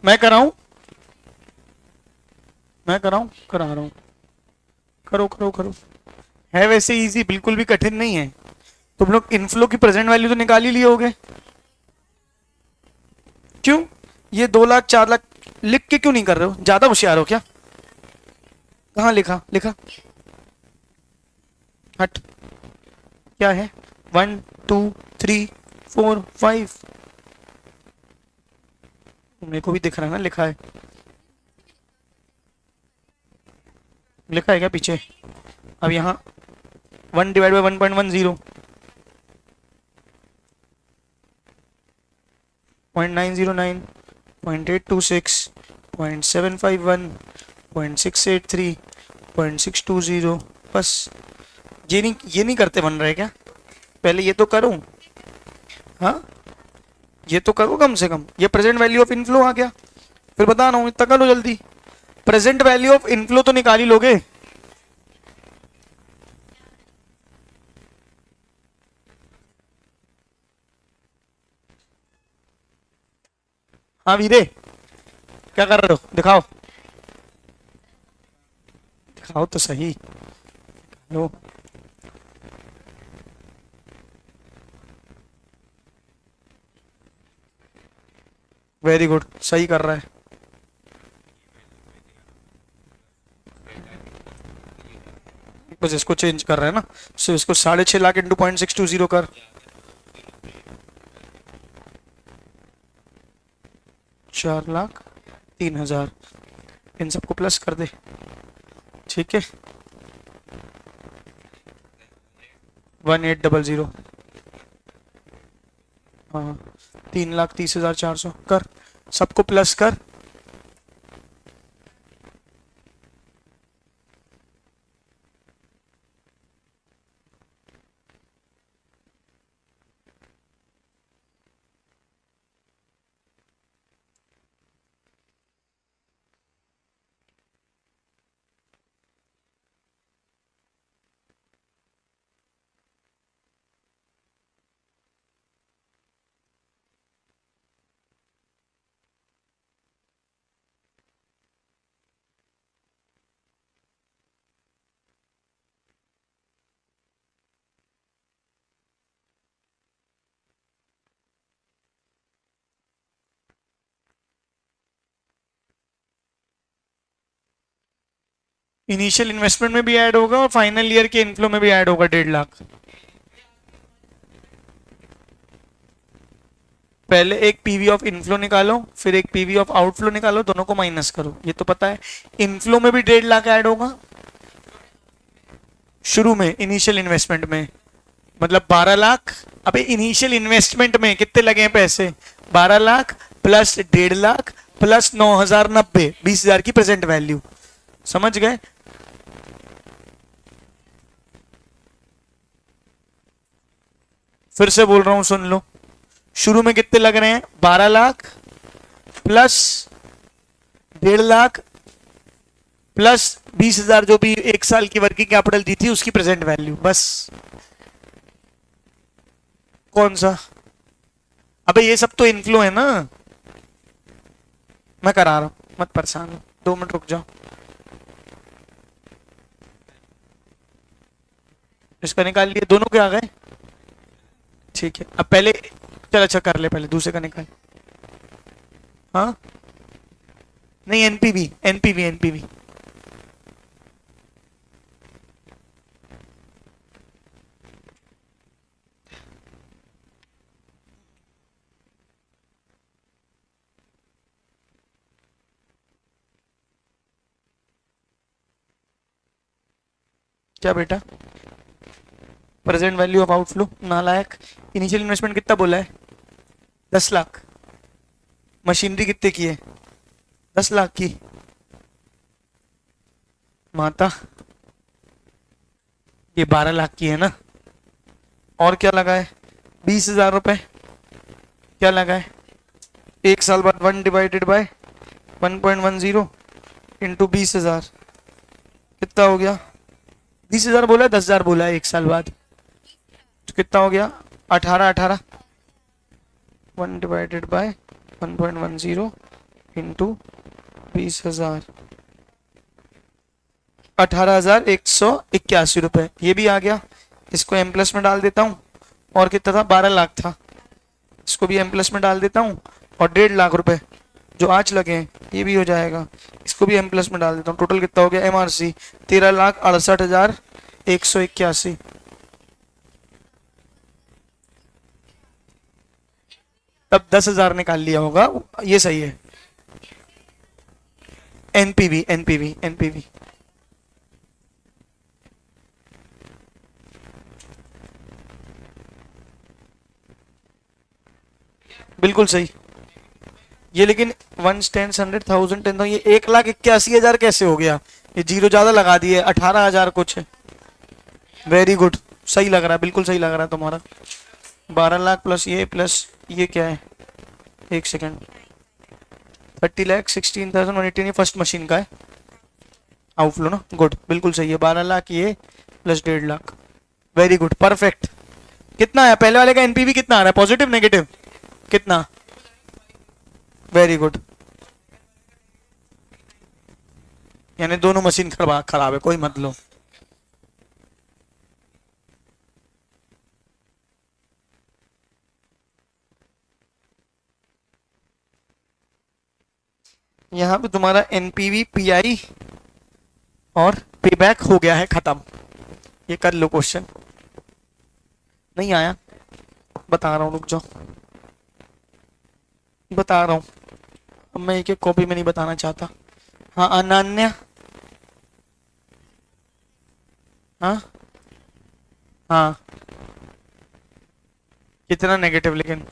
मैं कराऊं? मैं कराऊं? करा रहा हूं। करो करो करो। है वैसे इजी, बिल्कुल भी कठिन नहीं है। तुम लोग इनफ्लो की प्रेजेंट वैल्यू तो निकाल ही लिए होगे। क्यों? ये 2 लाख 4 लाख लिख के क्यों नहीं कर रहे हो? ज्यादा होशियार हो क्या? कहाँ लिखा? लिखा? हट। क्या है? 1 2 3 4 5। मेरे को भी दिख रहा है ना, लिखा है। लिखा है क्या पीछे? अब यहाँ 1/1.10, 0.909, 0.826, 0.751, 0.683, 0.620। बस ये नहीं करते बन रहे क्या? पहले ये तो करूं। हाँ, ये तो करो कम से कम। ये प्रेजेंट वैल्यू ऑफ इनफ्लो आ गया, फिर बता रहा हूं, इतना करो जल्दी। प्रेजेंट वैल्यू ऑफ इनफ्लो तो निकाल ही लोगे। हाँ वीरे, क्या कर रहे हो? दिखाओ, दिखाओ तो सही। लो, वेरी गुड, सही कर रहा है। बस इसको चेंज कर रहा है ना, सो इसको 6.5 लाख इंटू 0.620 कर। 4,03,000, इन सबको प्लस कर दे। ठीक है, 1800। हाँ, 3,30,400 कर, सबको प्लस कर। इनिशियल इन्वेस्टमेंट में भी ऐड होगा और फाइनल ईयर के इनफ्लो में भी ऐड होगा 1.5 लाख। पहले एक पीवी ऑफ इनफ्लो निकालो, फिर एक पीवी ऑफ आउटफ्लो निकालो, दोनों को माइनस करो। ये तो पता है। इनफ्लो में भी 1.5 लाख ऐड होगा शुरू में, इनिशियल इन्वेस्टमेंट में, मतलब 12 लाख। अबे इनिशियल इन्वेस्टमेंट में कितने लगे हैं पैसे? 12 लाख प्लस 1.5 लाख प्लस 9,090, 20,000 की प्रेजेंट वैल्यू। समझ गए? फिर से बोल रहा हूं, सुन लो। शुरू में कितने लग रहे हैं? 12 लाख प्लस 1.5 लाख प्लस 20,000, जो भी 1 साल की वर्किंग कैपिटल दी थी उसकी प्रेजेंट वैल्यू। बस। कौन सा? अबे ये सब तो इनफ्लो है ना, मैं करा रहा हूं, मत परेशान हो। 2 मिनट रुक जाओ। इसका निकाल लिए, दोनों के आ गए। ठीक है, अब पहले चल, अच्छा कर ले, पहले दूसरे का निकाल। हाँ, नहीं, एनपीवी एनपीवी एनपीवी। क्या बेटा? प्रेजेंट वैल्यू ऑफ आउटफ्लो नालायक। इनिशियल इन्वेस्टमेंट कितना बोला है? 10 लाख। मशीनरी कितने की है? 10 लाख की। माता, ये 12 लाख की है ना। और क्या लगा है? 20,000 रुपए। क्या लगा है? 1 साल बाद 1/1.10 इंटू 20,000, कितना हो गया? 20,000 बोला है, 10,000 बोला है 1 साल बाद, तो कितना हो गया? 18 18। 1 डिवाइडेड बाय 1.10 इंटू 20,000, 18,181 रुपए। ये भी आ गया, इसको एम प्लस में डाल देता हूँ, और कितना था, 12 लाख था, इसको भी एम प्लस में डाल देता हूँ, और 1.5 लाख रुपए जो आज लगे हैं ये भी हो जाएगा, इसको भी एम प्लस में डाल देता हूँ। टोटल कितना हो गया एमआरसी, 13,68,181। तब 10,000 निकाल लिया होगा, ये सही है। एनपीवी एनपीवी एनपीवी बिल्कुल सही। ये लेकिन 1 10 100 10 ये 1,81,000 कैसे हो गया, ये जीरो ज्यादा लगा दिए, 18,000 कुछ है। वेरी गुड, सही लग रहा है, बिल्कुल सही लग रहा है तुम्हारा। 12 लाख प्लस ये क्या है, एक सेकेंड, 30,16,118 फर्स्ट मशीन का है आउटफ्लो ना, गुड, बिल्कुल सही है। 12 लाख ये plus 1.5 lakh, very good, perfect. कितना आया पहले वाले का एनपीवी, कितना आ रहा है, पॉजिटिव नेगेटिव कितना, वेरी गुड, यानी दोनों मशीन खराब है, कोई मत लो। यहां पे तुम्हारा एनपीवी पीआई और पेबैक हो गया है खत्म। ये कर लो, क्वेश्चन नहीं आया, बता रहा हूं, रुक जाओ, बता रहा हूं, अब मैं एक कॉपी में नहीं बताना चाहता। हाँ अनन्या, हाँ हाँ, कितना नेगेटिव, लेकिन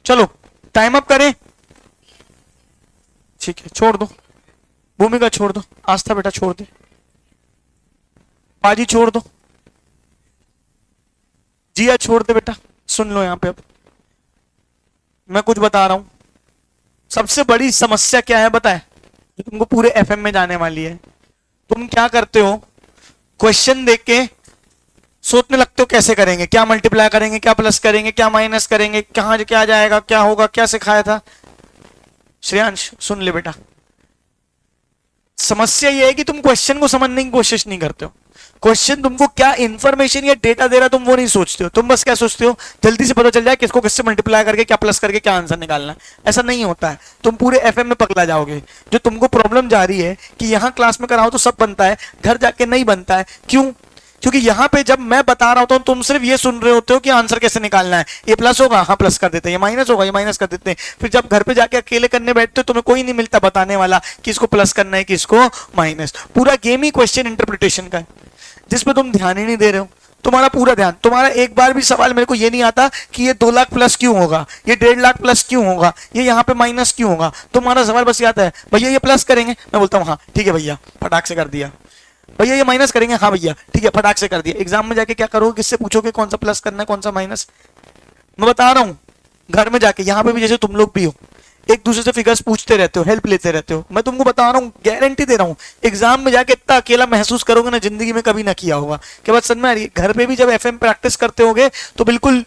चलो टाइम अप करें, ठीक है, छोड़ दो, भूमिका छोड़ दो, आस्था बेटा छोड़ दे, पाजी छोड़ दो, जिया छोड़ दे बेटा। सुन लो यहां पे, अब मैं कुछ बता रहा हूं, सबसे बड़ी समस्या क्या है बताए, जो तुमको पूरे एफएम में जाने वाली है। तुम क्या करते हो, क्वेश्चन देख के सोचने लगते हो कैसे करेंगे, क्या मल्टीप्लाई करेंगे, क्या प्लस करेंगे, क्या माइनस करेंगे, कहां क्या जाएगा, क्या होगा, क्या सिखाया था। श्रेयांश सुन ले बेटा, समस्या यह है कि तुम क्वेश्चन को समझने की कोशिश नहीं करते हो। क्वेश्चन तुमको क्या इंफॉर्मेशन या डेटा दे रहा है तुम वो नहीं सोचते हो, तुम बस क्या सोचते हो, जल्दी से पता चल जाए किसको किससे मल्टीप्लाई करके क्या प्लस करके क्या आंसर निकालना है। ऐसा नहीं होता है, तुम पूरे एफएम में पकड़ा जाओगे। जो तुमको प्रॉब्लम जा रही है कि यहां क्लास में कराओ तो सब बनता है, घर जाके नहीं बनता है, क्यों, क्योंकि यहां पे जब मैं बता रहा होता हूं तुम सिर्फ ये सुन रहे होते हो कि आंसर कैसे निकालना है, ये प्लस होगा हाँ प्लस कर देते हैं, ये माइनस होगा ये माइनस कर देते हैं। फिर जब घर पे जाके अकेले करने बैठते हो तुम्हें कोई नहीं मिलता बताने वाला कि इसको प्लस करना है कि इसको माइनस। पूरा गेम ही क्वेश्चन इंटरप्रिटेशन का है, जिसपे तुम ध्यान ही नहीं दे रहे हो। तुम्हारा पूरा ध्यान, तुम्हारा एक बार भी सवाल मेरे को ये नहीं आता कि ये 2 लाख प्लस क्यों होगा, ये 1.5 लाख प्लस क्यों होगा, ये यहाँ पे माइनस क्यों होगा। तुम्हारा सवाल बस ये आता है भैया ये प्लस करेंगे, मैं बोलता हूँ हाँ ठीक है भैया, फटाक से कर दिया। भैया ये माइनस करेंगे, हाँ भैया ठीक है, फटाक से कर दिया। एग्जाम में जाके क्या करोगे, किससे पूछोगे कौन सा प्लस करना है कौन सा माइनस। मैं बता रहा हूँ, घर में जाके, यहाँ पे भी जैसे तुम लोग भी हो, एक दूसरे से फिगर्स पूछते रहते हो, हेल्प लेते रहते हो। मैं तुमको बता रहा हूँ, गारंटी दे रहा हूँ, एग्जाम में जाके इतना अकेला महसूस करोगे ना, जिंदगी में कभी ना किया होगा। क्या बात समझ में आ रही है। घर पे भी जब एफएम प्रैक्टिस करते होगे तो बिल्कुल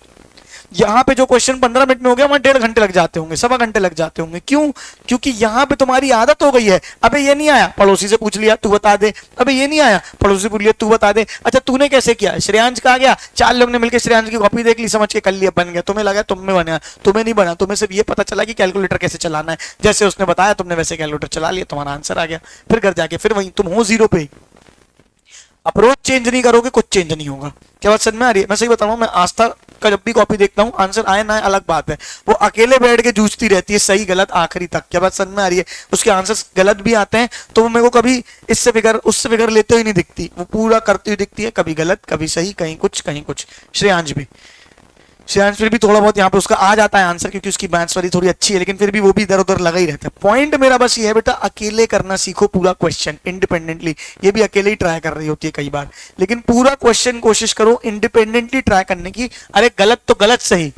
यहाँ पे जो क्वेश्चन 15 मिनट में हो गया वहां 1.5 घंटे लग जाते होंगे, 1.25 घंटे लग जाते होंगे। क्यों, क्योंकि यहाँ पे तुम्हारी आदत हो गई है, अबे ये नहीं आया पड़ोसी से पूछ लिया तू बता दे, अबे ये नहीं आया पड़ोसी से पूछ लिया तू बता दे। अच्छा तूने कैसे किया, श्रेयांश का आ गया, 4 लोग ने मिलकर श्रेयांश की कॉपी देख ली, समझ के कर लिया, बन गया। तुम्हें लगा तुम में बना, तुम्हें नहीं बना, तुम्हें सिर्फ ये पता चला कि कैलकुलेटर कैसे चलाना है, जैसे उसने बताया तुमने वैसे कैलकुलेटर चला लिया, तुम्हारा आंसर आ गया। फिर घर जाके फिर वही तुम हो जीरो पे। अप्रोच चेंज नहीं करोगे कुछ चेंज नहीं होगा। क्या बात समझ में आ रही है। मैं सही बता रहा हूँ, मैं आस्था का जब भी कॉपी देखता हूँ आंसर आए ना आए अलग बात है, वो अकेले बैठ के जूझती रहती है सही गलत आखिरी तक। क्या बात समझ में आ रही है। उसके आंसर्स गलत भी आते हैं तो वो मेरे को कभी इससे फिगर उससे फिगर लेते हुए नहीं दिखती, वो पूरा करती हुई दिखती है, कभी गलत कभी सही, कहीं कुछ कहीं कुछ। श्रेयांश भी, श्रेयांश फिर भी थोड़ा बहुत यहाँ पे उसका आ जाता है आंसर, क्योंकि उसकी मैथ्स वाली थोड़ी अच्छी है, लेकिन फिर भी वो भी इधर उधर लगा ही रहता है। पॉइंट मेरा बस ये है बेटा, अकेले करना सीखो पूरा क्वेश्चन इंडिपेंडेंटली। ये भी अकेले ही ट्राई कर रही होती है कई बार, लेकिन पूरा क्वेश्चन कोशिश करो इंडिपेंडेंटली ट्राई करने की। अरे गलत तो गलत सही,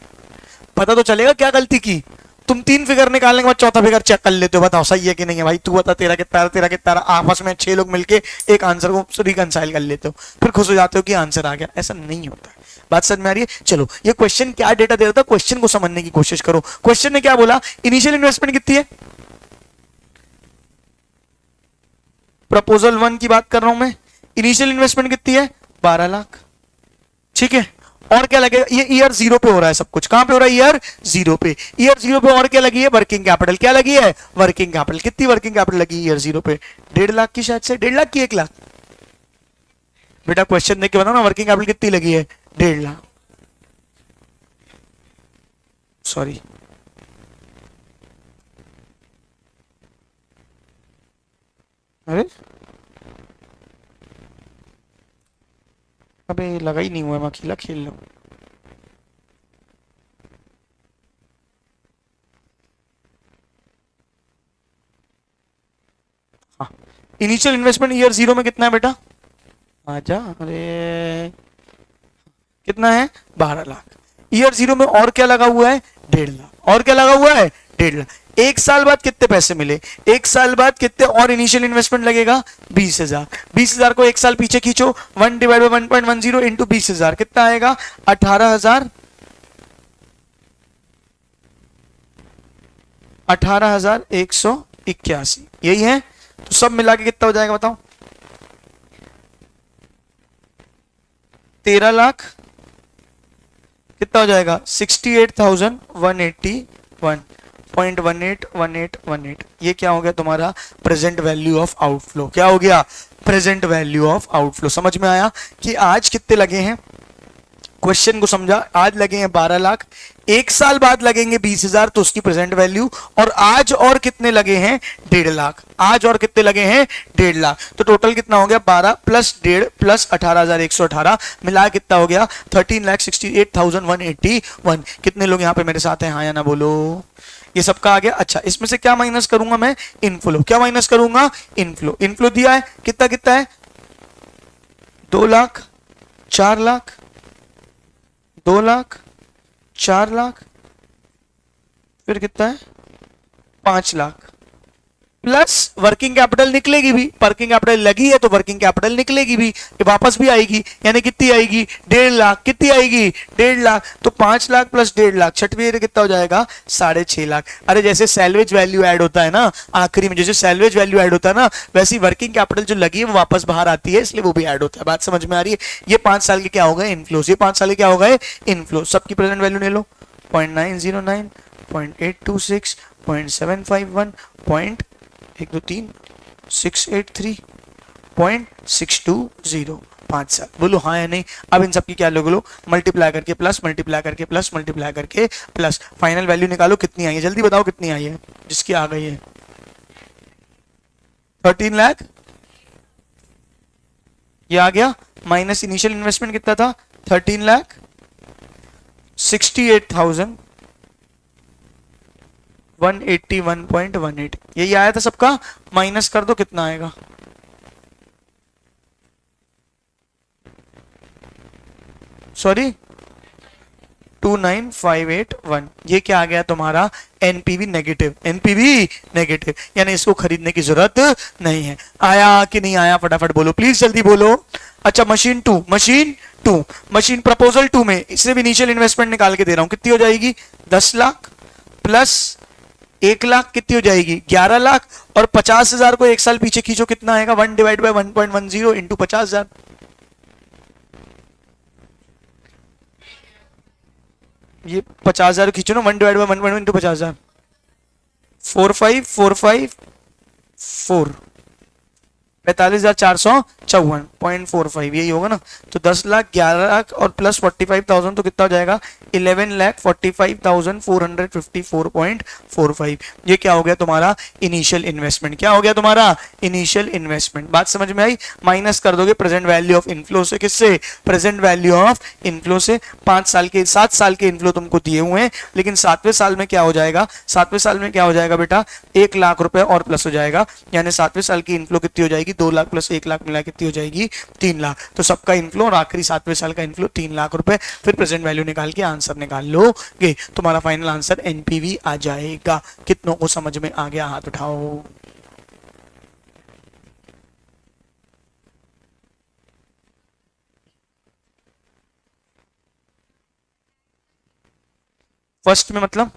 पता तो चलेगा क्या गलती की, तुम 3 फिगर निकालने के बाद चौथा फिगर चेक कर लेते हो, बताओ सही है कि नहीं है भाई, तू बता तेरा कितना है, तेरा कितना है, आपस में 6 लोग मिलके एक आंसर को रिकंसाइल कर लेते हो, फिर खुश हो जाते हो कि आंसर आ गया। ऐसा नहीं होता है। बात समझ में आ रही है? चलो, ये क्वेश्चन क्या डेटा दे रहा था, क्वेश्चन को समझने की कोशिश करो। क्वेश्चन ने क्या बोला, इनिशियल इन्वेस्टमेंट कितनी है, प्रपोजल 1 की बात कर रहा हूं मैं, इनिशियल इन्वेस्टमेंट कितनी है, 12 लाख। ठीक है, और क्या लगेगा, ये ईयर 0 पे हो रहा है सब कुछ, कहां पे हो रहा है, ईयर 0 पे। ईयर 0 पे और क्या लगी है, वर्किंग कैपिटल। क्या लगी है, वर्किंग कैपिटल। कितनी वर्किंग कैपिटल लगी ईयर 0 पे, 1.5 लाख की, शायद से 1.5 लाख की 1 लाख। बेटा क्वेश्चन देख के बताओ ना, वर्किंग कैपिटल कितनी लगी है, 1.5 लाख। सॉरी, अरे अबे लगा ही नहीं हुआ, मैं अकेला खेल रहा हूं। हाँ, इनिशियल इन्वेस्टमेंट ईयर 0 में कितना है बेटा, आजा, अरे कितना है, 12 लाख। ईयर 0 में और क्या लगा हुआ है, 1.5 लाख। और क्या लगा हुआ है, 1.5 लाख। एक साल बाद कितने पैसे मिले, एक साल बाद कितने और इनिशियल इन्वेस्टमेंट लगेगा, 20,000। 20,000 को एक साल पीछे खींचो, 1 / 1.10 इंटू 20,000 कितना आएगा, 18,000। 18,181, यही है। तो सब मिला के कितना हो जाएगा बताओ, 13 लाख, कितना हो जाएगा, 68,181.1818। ये क्या हो गया तुम्हारा, प्रेजेंट वैल्यू ऑफ आउटफ्लो। क्या हो गया, प्रेजेंट वैल्यू ऑफ आउटफ्लो। समझ में आया कि आज कितने लगे हैं, क्वेश्चन को समझा, आज लगे हैं 12 लाख, एक साल बाद लगेंगे 20,000, तो उसकी प्रेजेंट वैल्यू। और आज और कितने लगे हैं, 1.5 लाख। आज और कितने लगे हैं, 1.5 लाख। तो टोटल कितना हो गया, 12 प्लस 1.5 प्लस 18,118 मिला कितना हो गया, 13,68,181। कितने लोग यहाँ पे मेरे साथ हैं, हाँ या ना बोलो। ये सबका आ गया। अच्छा, इसमें से क्या माइनस करूंगा मैं, इनफ्लो। क्या माइनस करूंगा, इनफ्लो। इनफ्लो दिया है कितना, कितना है, 2 लाख, 4 लाख, 2 लाख, 4 लाख, फिर कितना है, 5 लाख, प्लस वर्किंग कैपिटल निकलेगी भी। वर्किंग कैपिटल लगी है तो वर्किंग कैपिटल निकलेगी भी, ये वापस भी आएगी, यानी कितनी आएगी, 1.5 लाख। कितनी आएगी, 1.5 लाख। तो 5 लाख प्लस 1.5 लाख, छठवीं कितना हो जाएगा, 6.5 लाख। अरे जैसे सैलवेज वैल्यू ऐड होता है ना आखिरी में, जैसे सैलवेज वैल्यू ऐड होता है ना, वैसी वर्किंग कैपिटल जो लगी है वो वापस बाहर आती है, इसलिए वो भी ऐड होता है। बात समझ में आ रही है? ये 5 साल के क्या हो गए, इनफ्लोज। ये 5 साल के क्या हो गए, इनफ्लो। सबकी प्रेजेंट वैल्यू ले लो, 0.909, 0.826, 0.751, 683.620। 5 साल। बोलो हाँ या नहीं। अब इन सबकी क्या लोग लो, मल्टीप्लाई करके प्लस, मल्टीप्लाई करके प्लस, मल्टीप्लाई करके प्लस, फाइनल वैल्यू निकालो कितनी आई है, जल्दी बताओ कितनी आई है, जिसकी आ गई है 13 लाख। ये आ गया, माइनस इनिशियल इन्वेस्टमेंट कितना था, 13 लाख 68,181.18। यही आया था सबका, माइनस कर दो कितना आएगा, सॉरी 29,581। ये क्या आ गया तुम्हारा, एनपीवी नेगेटिव। एनपीवी नेगेटिव यानी इसको खरीदने की जरूरत नहीं है। आया कि नहीं आया, फटाफट बोलो प्लीज, जल्दी बोलो। अच्छा, मशीन 2, मशीन प्रपोजल 2 में इससे भी इनिशियल इन्वेस्टमेंट निकाल के दे रहा हूं, कितनी हो जाएगी, 10 लाख प्लस 1 लाख, कितनी हो जाएगी, 11 लाख। और 50,000 को एक साल पीछे खींचो, कितना आएगा, 1 / 1.10 इंटू 50,000। ये 50,000 खींचो ना, 1 / 1.1 इंटू 50,000, 45,454, 45,454.45, यही होगा ना। तो 10 लाख, 11 लाख और प्लस 45,000 तो कितना हो जाएगा, 11,45,454.45। ये क्या हो गया तुम्हारा, इनिशियल इन्वेस्टमेंट। क्या हो गया तुम्हारा, इनिशियल इन्वेस्टमेंट। बात समझ में आई। माइनस कर दोगे प्रेजेंट वैल्यू ऑफ इनफ्लो से, किससे, प्रेजेंट वैल्यू ऑफ इनफ्लो से। 7 साल के इनफ्लो तुमको दिए हुए हैं, लेकिन 7वें साल में क्या हो जाएगा, 7वें साल में क्या हो जाएगा बेटा, 1 लाख रुपए और प्लस हो जाएगा, यानी 7वें साल की इनफ्लो कितनी हो जाएगी, 2 लाख प्लस 1 लाख मिला कितनी हो जाएगी 3 लाख। तो सबका इनफ्लो और आखिरी 7वें साल का इनफ्लो 3 लाख रुपए। फिर प्रेजेंट वैल्यू निकाल के आंसर निकाल लोगे, तुम्हारा फाइनल आंसर एनपीवी आ जाएगा। कितनों को समझ में आ गया हाथ उठाओ। फर्स्ट में मतलब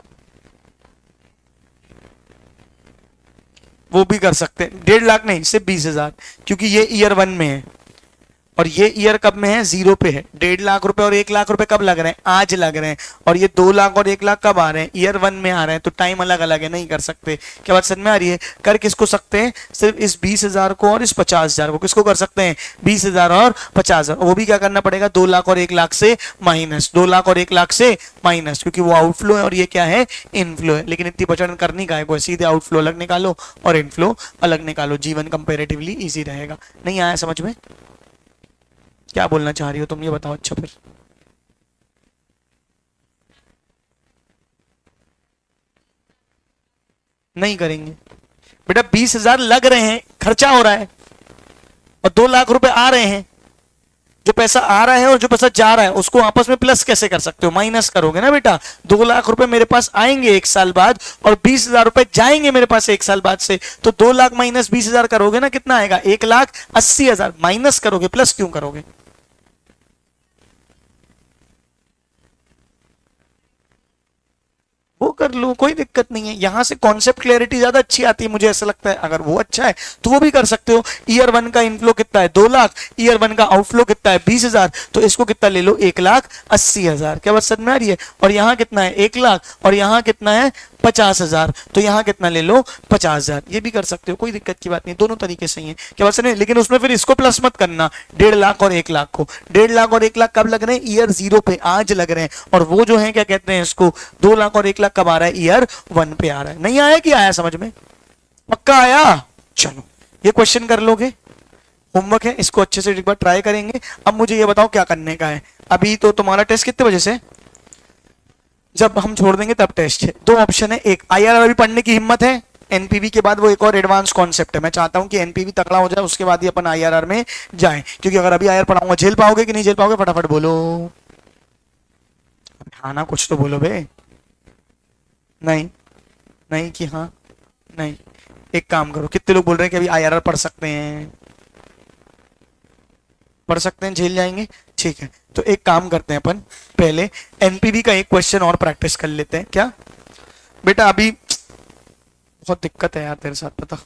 वो भी कर सकते हैं, 1.5 लाख नहीं सिर्फ 20,000, क्योंकि ये ईयर 1 में है और ये ईयर कब में है 0 पे है। 1.5 लाख रुपए और 1 लाख रुपए कब लग रहे हैं, आज लग रहे हैं। और ये 2 लाख और 1 लाख कब आ रहे हैं, ईयर 1 में आ रहे हैं। तो टाइम अलग अलग है, नहीं कर सकते। क्या बात समझ में आ रही है? कर किसको सकते हैं, सिर्फ इस 20,000 को और इस 50,000 को। किसको कर सकते हैं, 20,000 और 50,000। वो भी क्या करना पड़ेगा, 2 लाख और 1 लाख से माइनस, 2 लाख और 1 लाख से माइनस, क्योंकि वो आउटफ्लो है और ये क्या है, इनफ्लो है। लेकिन इतनी बचत करनी का है, सीधे आउटफ्लो अलग निकालो और इनफ्लो अलग निकालो। जीवन कंपेरेटिवली इजी रहेगा। नहीं आया समझ में? क्या बोलना चाह रही हो तुम, ये बताओ। अच्छा फिर नहीं करेंगे बेटा, 20,000 लग रहे हैं, खर्चा हो रहा है, और 2 लाख रुपए आ रहे हैं। जो पैसा आ रहा है और जो पैसा जा रहा है उसको आपस में प्लस कैसे कर सकते हो, माइनस करोगे ना बेटा। 2 लाख रुपए मेरे पास आएंगे 1 साल बाद और 20,000 रुपए जाएंगे मेरे पास 1 साल बाद से। तो 2 लाख माइनस 20,000 करोगे ना, कितना आएगा, 1,80,000। माइनस करोगे, प्लस क्यों करोगे? वो कर लो, कोई दिक्कत नहीं है। यहां से कॉन्सेप्ट क्लैरिटी ज्यादा अच्छी आती है, मुझे ऐसा लगता है। अगर वो अच्छा है तो वो भी कर सकते हो। ईयर 1 का इनफ्लो कितना है, 2 लाख। ईयर 1 का आउटफ्लो कितना है, 20,000। तो इसको कितना ले लो, 1,80,000। क्या बात समझ में आ रही है? और यहां कितना है, 1 लाख, और यहां कितना है, 50,000। तो यहां कितना ले लो, 50,000। ये भी कर सकते हो, कोई दिक्कत की बात नहीं, दोनों तरीके सही है। क्या बात समझ? लेकिन उसमें फिर इसको प्लस मत करना, 1.5 लाख और 1 लाख को। 1.5 लाख और 1 लाख कब लग रहे हैं, ईयर 0 पे, आज लग रहे हैं। और वो जो है क्या कहते हैं इसको, 2 लाख और 1 लाख कब आ रहा है, ईयर 1 पे आ रहा है। नहीं आया कि आया समझ में? पक्का आया? चलो ये क्वेश्चन कर लोगे, होमवर्क है, इसको अच्छे से एक बार ट्राई करेंगे। अब मुझे ये बताओ क्या करने का है। अभी तो तुम्हारा टेस्ट कितने बजे से, जब हम छोड़ देंगे तब टेस्ट है। 2 ऑप्शन है, एक आईआरआर अभी पढ़ने की हिम्मत है, एनपीवी के बाद वो एक और एडवांस कॉन्सेप्ट है। मैं चाहता हूं कि एनपीवी तकड़ा हो जाए, उसके बाद ही अपन आईआरआर में जाएं। क्योंकि अगर अभी आईआर पढ़ाऊंगा, झेल पाओगे कि नहीं झेल पाओगे, फटाफट बोलो। हाँ ना, कुछ तो बोलो बे। नहीं नहीं कि हाँ नहीं। एक काम करो, कितने लोग बोल रहे हैं कि अभी आईआरआर पढ़ सकते हैं, पढ़ सकते हैं, झेल जाएंगे? ठीक है, तो एक काम करते हैं अपन, पहले एनपीवी का एक क्वेश्चन और प्रैक्टिस कर लेते हैं। क्या बेटा, अभी बहुत दिक्कत है यार तेरे साथ, पता।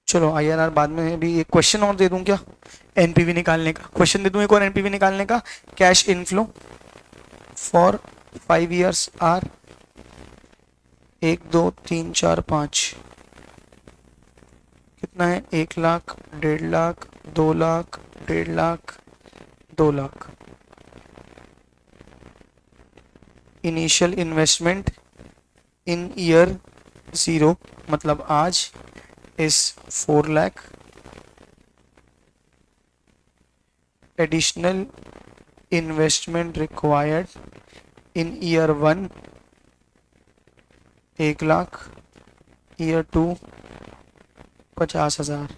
चलो आईआरआर बाद में, भी एक क्वेश्चन और दे दूं क्या, एनपीवी निकालने का क्वेश्चन दे दूं एक और, एनपीवी निकालने का। Cash inflow for 5 years are 1 2 3 4 5 कितना है, 1 lakh, 1.5 lakh, 2 lakh, 1.5 lakh, 2 lakh. Initial investment in year 0 मतलब आज is 4 lakh. Additional investment required in year 1 1 lakh, year 2 50,000।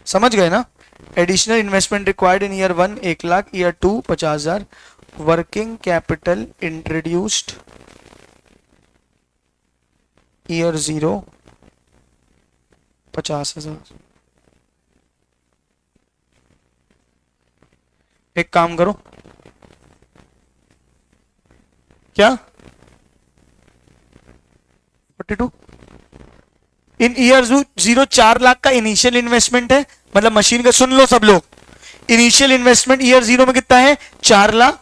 समझ गए ना? Additional investment required in year 1 1 lakh, year 2 50,000। Working capital introduced year 0 50,000। एक काम करो, क्या 42 इन ईयर 0 4 लाख का इनिशियल इन्वेस्टमेंट है, मतलब मशीन का, सुन लो सब लोग, इनिशियल इन्वेस्टमेंट ईयर 0 में कितना है, 4 लाख।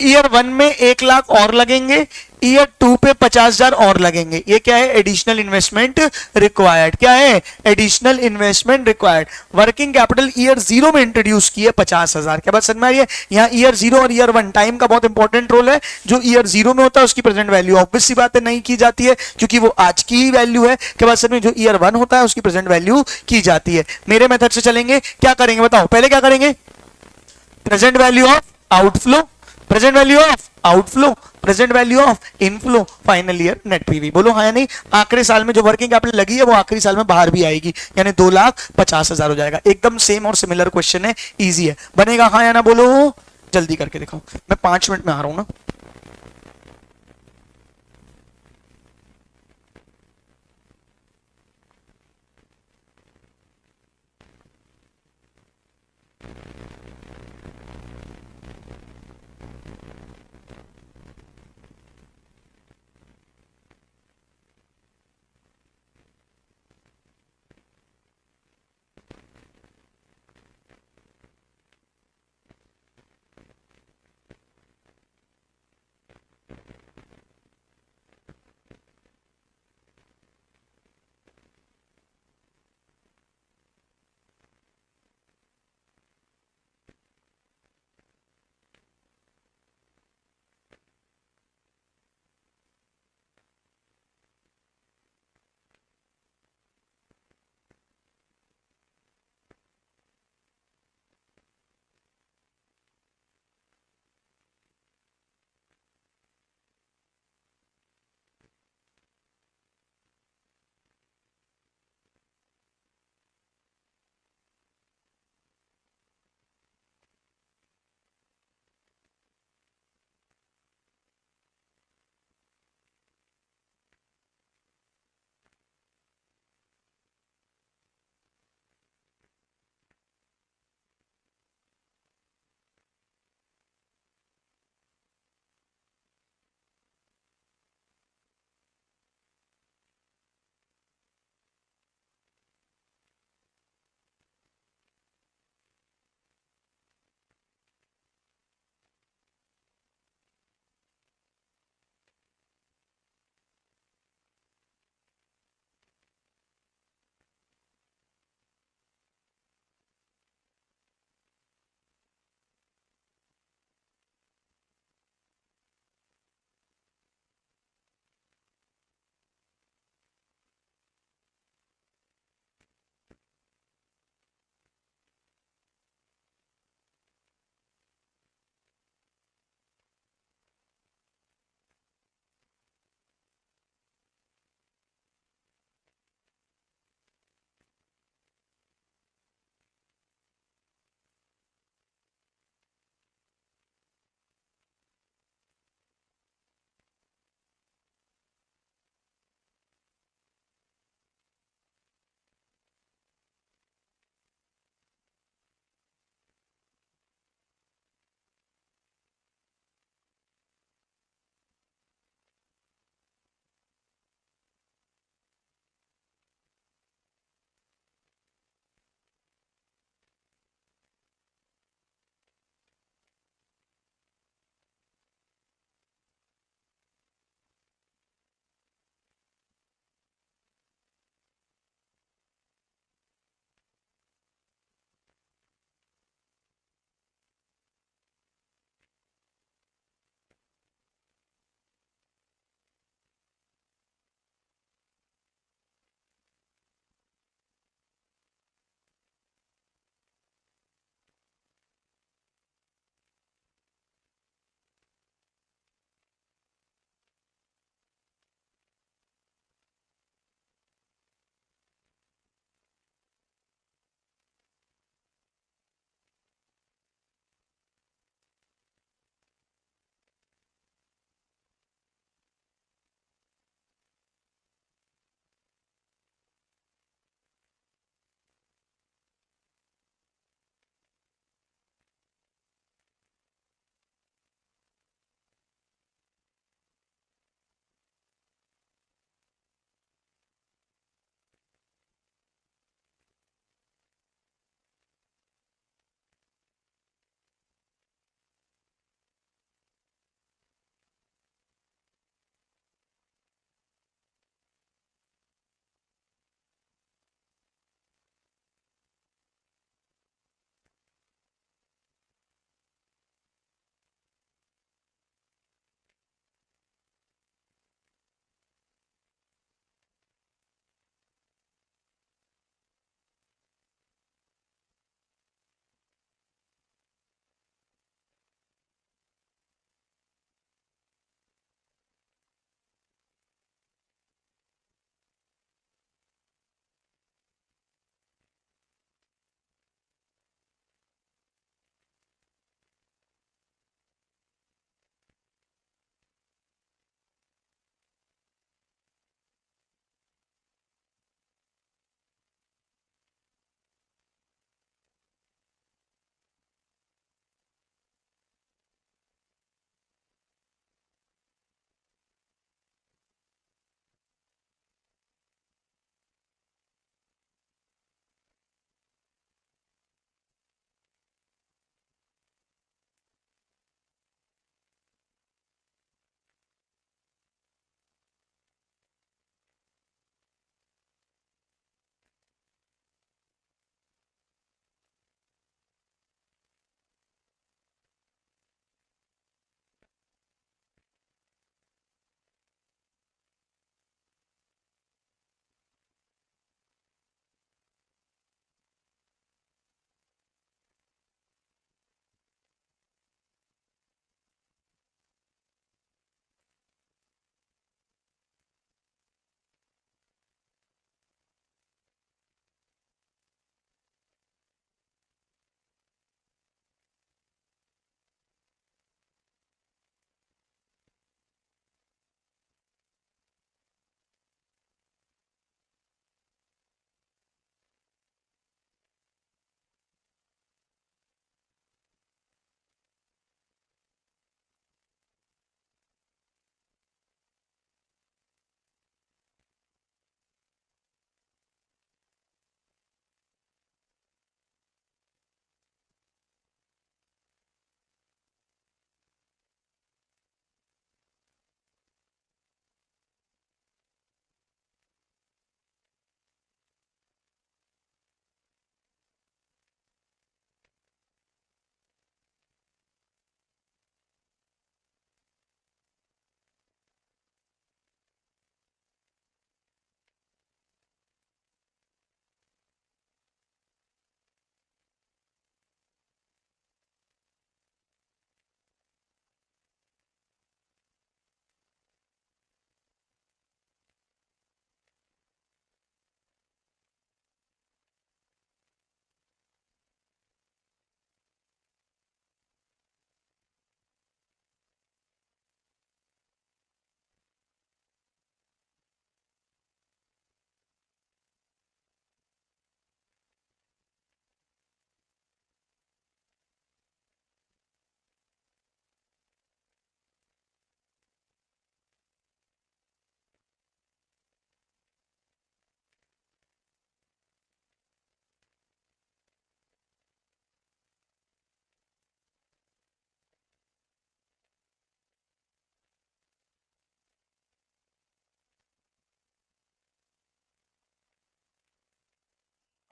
ईयर 1 में 1 लाख और लगेंगे, ईयर 2 पे 50,000 और लगेंगे। ये क्या है? Additional investment required. क्या है? Additional investment required. Working capital year 0 में इंट्रोड्यूस की है 50,000। क्या बात समझ में आ रही है? यहाँ ईयर 0 और ईयर 1 टाइम का बहुत इंपॉर्टेंट रोल है। जो ईयर 0 में होता है उसकी प्रेजेंट वैल्यू ऑब्वियस सी बात है नहीं की जाती है, क्योंकि वो आज की ही वैल्यू है। क्या बात समझ में? जो ईयर 1 होता है उसकी प्रेजेंट वैल्यू की जाती है। मेरे मेथड से चलेंगे, क्या करेंगे बताओ? पहले क्या करेंगे? Present value of outflow, present value of outflow, present value of inflow, final year net PV. बोलो हाँ या नहीं? आखिरी साल में जो वर्किंग कैपिटल लगी है वो आखिरी साल में बाहर भी आएगी, यानी 2,50,000 हो जाएगा। एकदम सेम और सिमिलर क्वेश्चन है, इजी है। बनेगा हाँ या ना? बोलो जल्दी करके दिखाओ। मैं 5 मिनट में आ रहा हूं ना।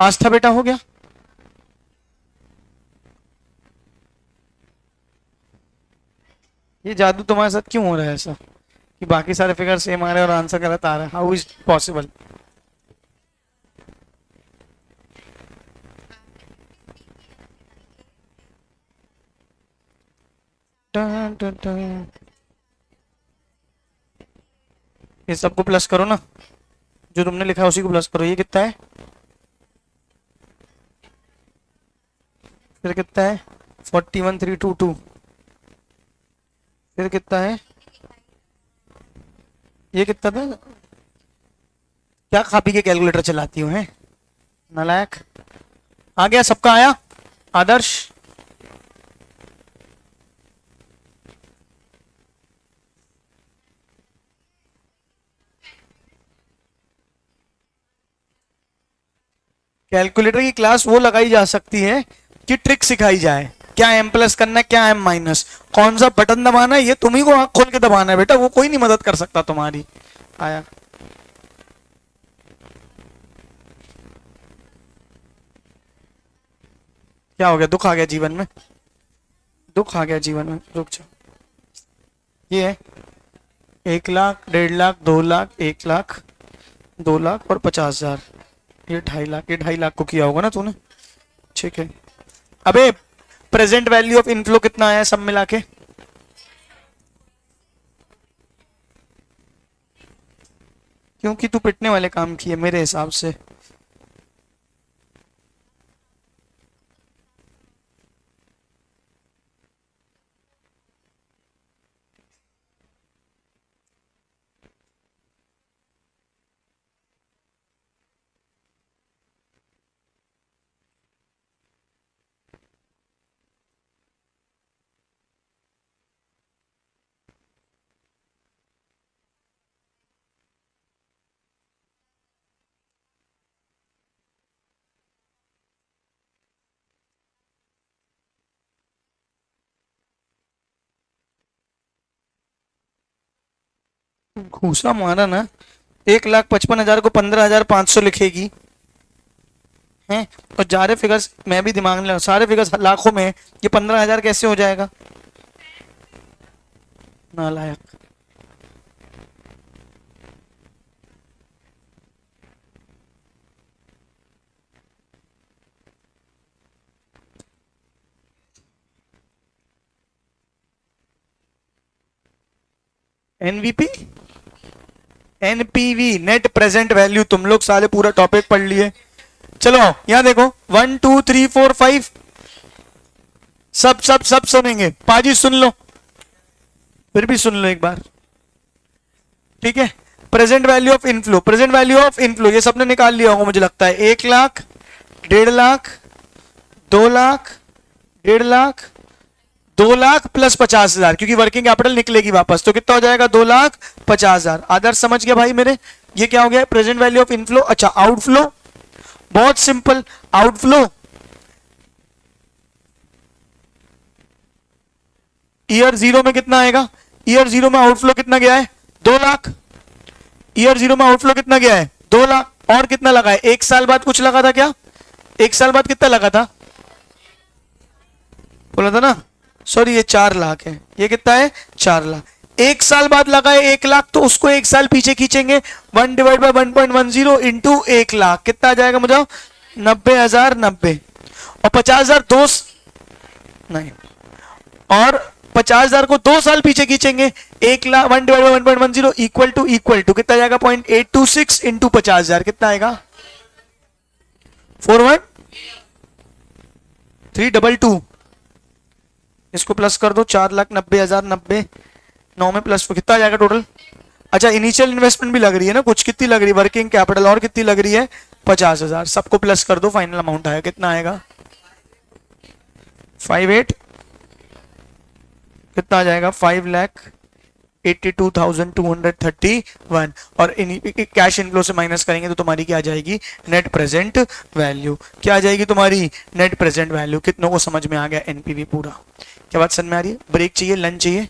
आस्था बेटा हो गया? ये जादू तुम्हारे साथ क्यों हो रहा है ऐसा कि बाकी सारे फिगर सेम आ रहे हैं और आंसर गलत आ रहा है? How is possible? ये सबको प्लस करो ना, जो तुमने लिखा है उसी को प्लस करो। ये कितना है? फिर कितना है? 41,322। फिर कितना है? ये कितना था? क्या खा पी के कैलकुलेटर चलाती हो हैं नालायक? आ गया? सबका आया? आदर्श कैलकुलेटर की क्लास वो लगाई जा सकती है कि ट्रिक सिखाई जाए, क्या एम प्लस करना है, क्या एम माइनस, कौन सा बटन दबाना है, ये तुम्ही को आंख खोल के दबाना है बेटा, वो कोई नहीं मदद कर सकता तुम्हारी। आया? क्या हो गया? दुख आ गया जीवन में? दुख आ गया जीवन में? रुक जाओ। ये है 1 लाख, 1.5 लाख, 2 लाख, 1 लाख, 2 लाख और 50,000। ये 2.5 लाख, ये 2.5 लाख को किया होगा ना तूने? ठीक है। अबे प्रेजेंट वैल्यू ऑफ इनफ्लो कितना आया सब मिला के? क्योंकि तू पिटने वाले काम किए मेरे हिसाब से। घूसा मारा ना। 1,55,000 को 15,500 लिखेगी हैं? और सारे फिगर्स मैं भी दिमाग में लगा, सारे फिगर्स लाखों में, ये 15,000 कैसे हो जाएगा? नालायक। NVP, NPV, net present value, तुम लोग साले पूरा टॉपिक पढ़ लिए। चलो यहां देखो 1 2 3 4 5 सब सब सब सुनेंगे। पाजी सुन लो, फिर भी सुन लो एक बार, ठीक है? Present value of inflow, present value of inflow ये सबने निकाल लिया होगा मुझे लगता है। 1 लाख, 1.5 लाख, 2 लाख, 1.5 लाख, 2 लाख प्लस 50,000, क्योंकि वर्किंग कैपिटल निकलेगी वापस, तो कितना हो जाएगा? 2,50,000। आदर्श समझ गया भाई मेरे? ये क्या हो गया? Present value of inflow. अच्छा आउटफ्लो, बहुत सिंपल। आउटफ्लो ईयर जीरो में कितना आएगा? ईयर जीरो में आउटफ्लो कितना गया है? 2 लाख। ईयर जीरो में आउटफ्लो कितना गया है? 2 लाख। और कितना लगा है? 1 साल बाद कुछ लगा था क्या? 1 साल बाद कितना लगा था? बोला था ना, सॉरी ये 4 लाख है। ये कितना है? 4 लाख। 1 साल बाद लगा है 1 लाख, तो उसको 1 साल पीछे खींचेंगे। 1 डिवाइड बाई 1.10 इंटू 1 लाख कितना आ जाएगा मुझे? 90,090। और 50,000 नहीं, और 50,000 को 2 साल पीछे खींचेंगे। 1 lakh 1 divide by 1.10 equal to कितना जाएगा? 0.826 इंटू 50,000 कितना आएगा? 41322। इसको प्लस कर दो, 4,90,090, 9 में प्लस कितना आ जाएगा टोटल? अच्छा इनिशियल इन्वेस्टमेंट भी लग रही है ना कुछ, कितनी लग रही है? वर्किंग कैपिटल और कितनी लग रही है? 50,000। सबको प्लस कर दो, फाइनल अमाउंट आया कितना आएगा? 58 कितना आ जाएगा? 5,82,231। और कैश इनफ्लो से माइनस करेंगे तो तुम्हारी क्या आ जाएगी? Net present value. क्या आ जाएगी तुम्हारी? Net present value. कितनों को समझ में आ गया एनपीवी पूरा? क्या बात समझ में आ रही है? ब्रेक चाहिए, लंच चाहिए?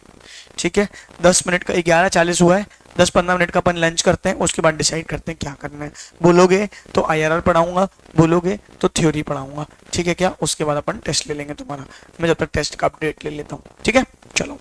ठीक है, 10 मिनट का 11:40 हुआ है। 10-15 मिनट का अपन लंच करते हैं, उसके बाद डिसाइड करते हैं क्या करना है। बोलोगे तो IRR पढ़ाऊंगा, बोलोगे तो थ्योरी पढ़ाऊंगा, ठीक है क्या? उसके बाद अपन टेस्ट ले लेंगे तुम्हारा। मैं जब तक टेस्ट का अपडेट ले लेता हूँ, ठीक है? चलो।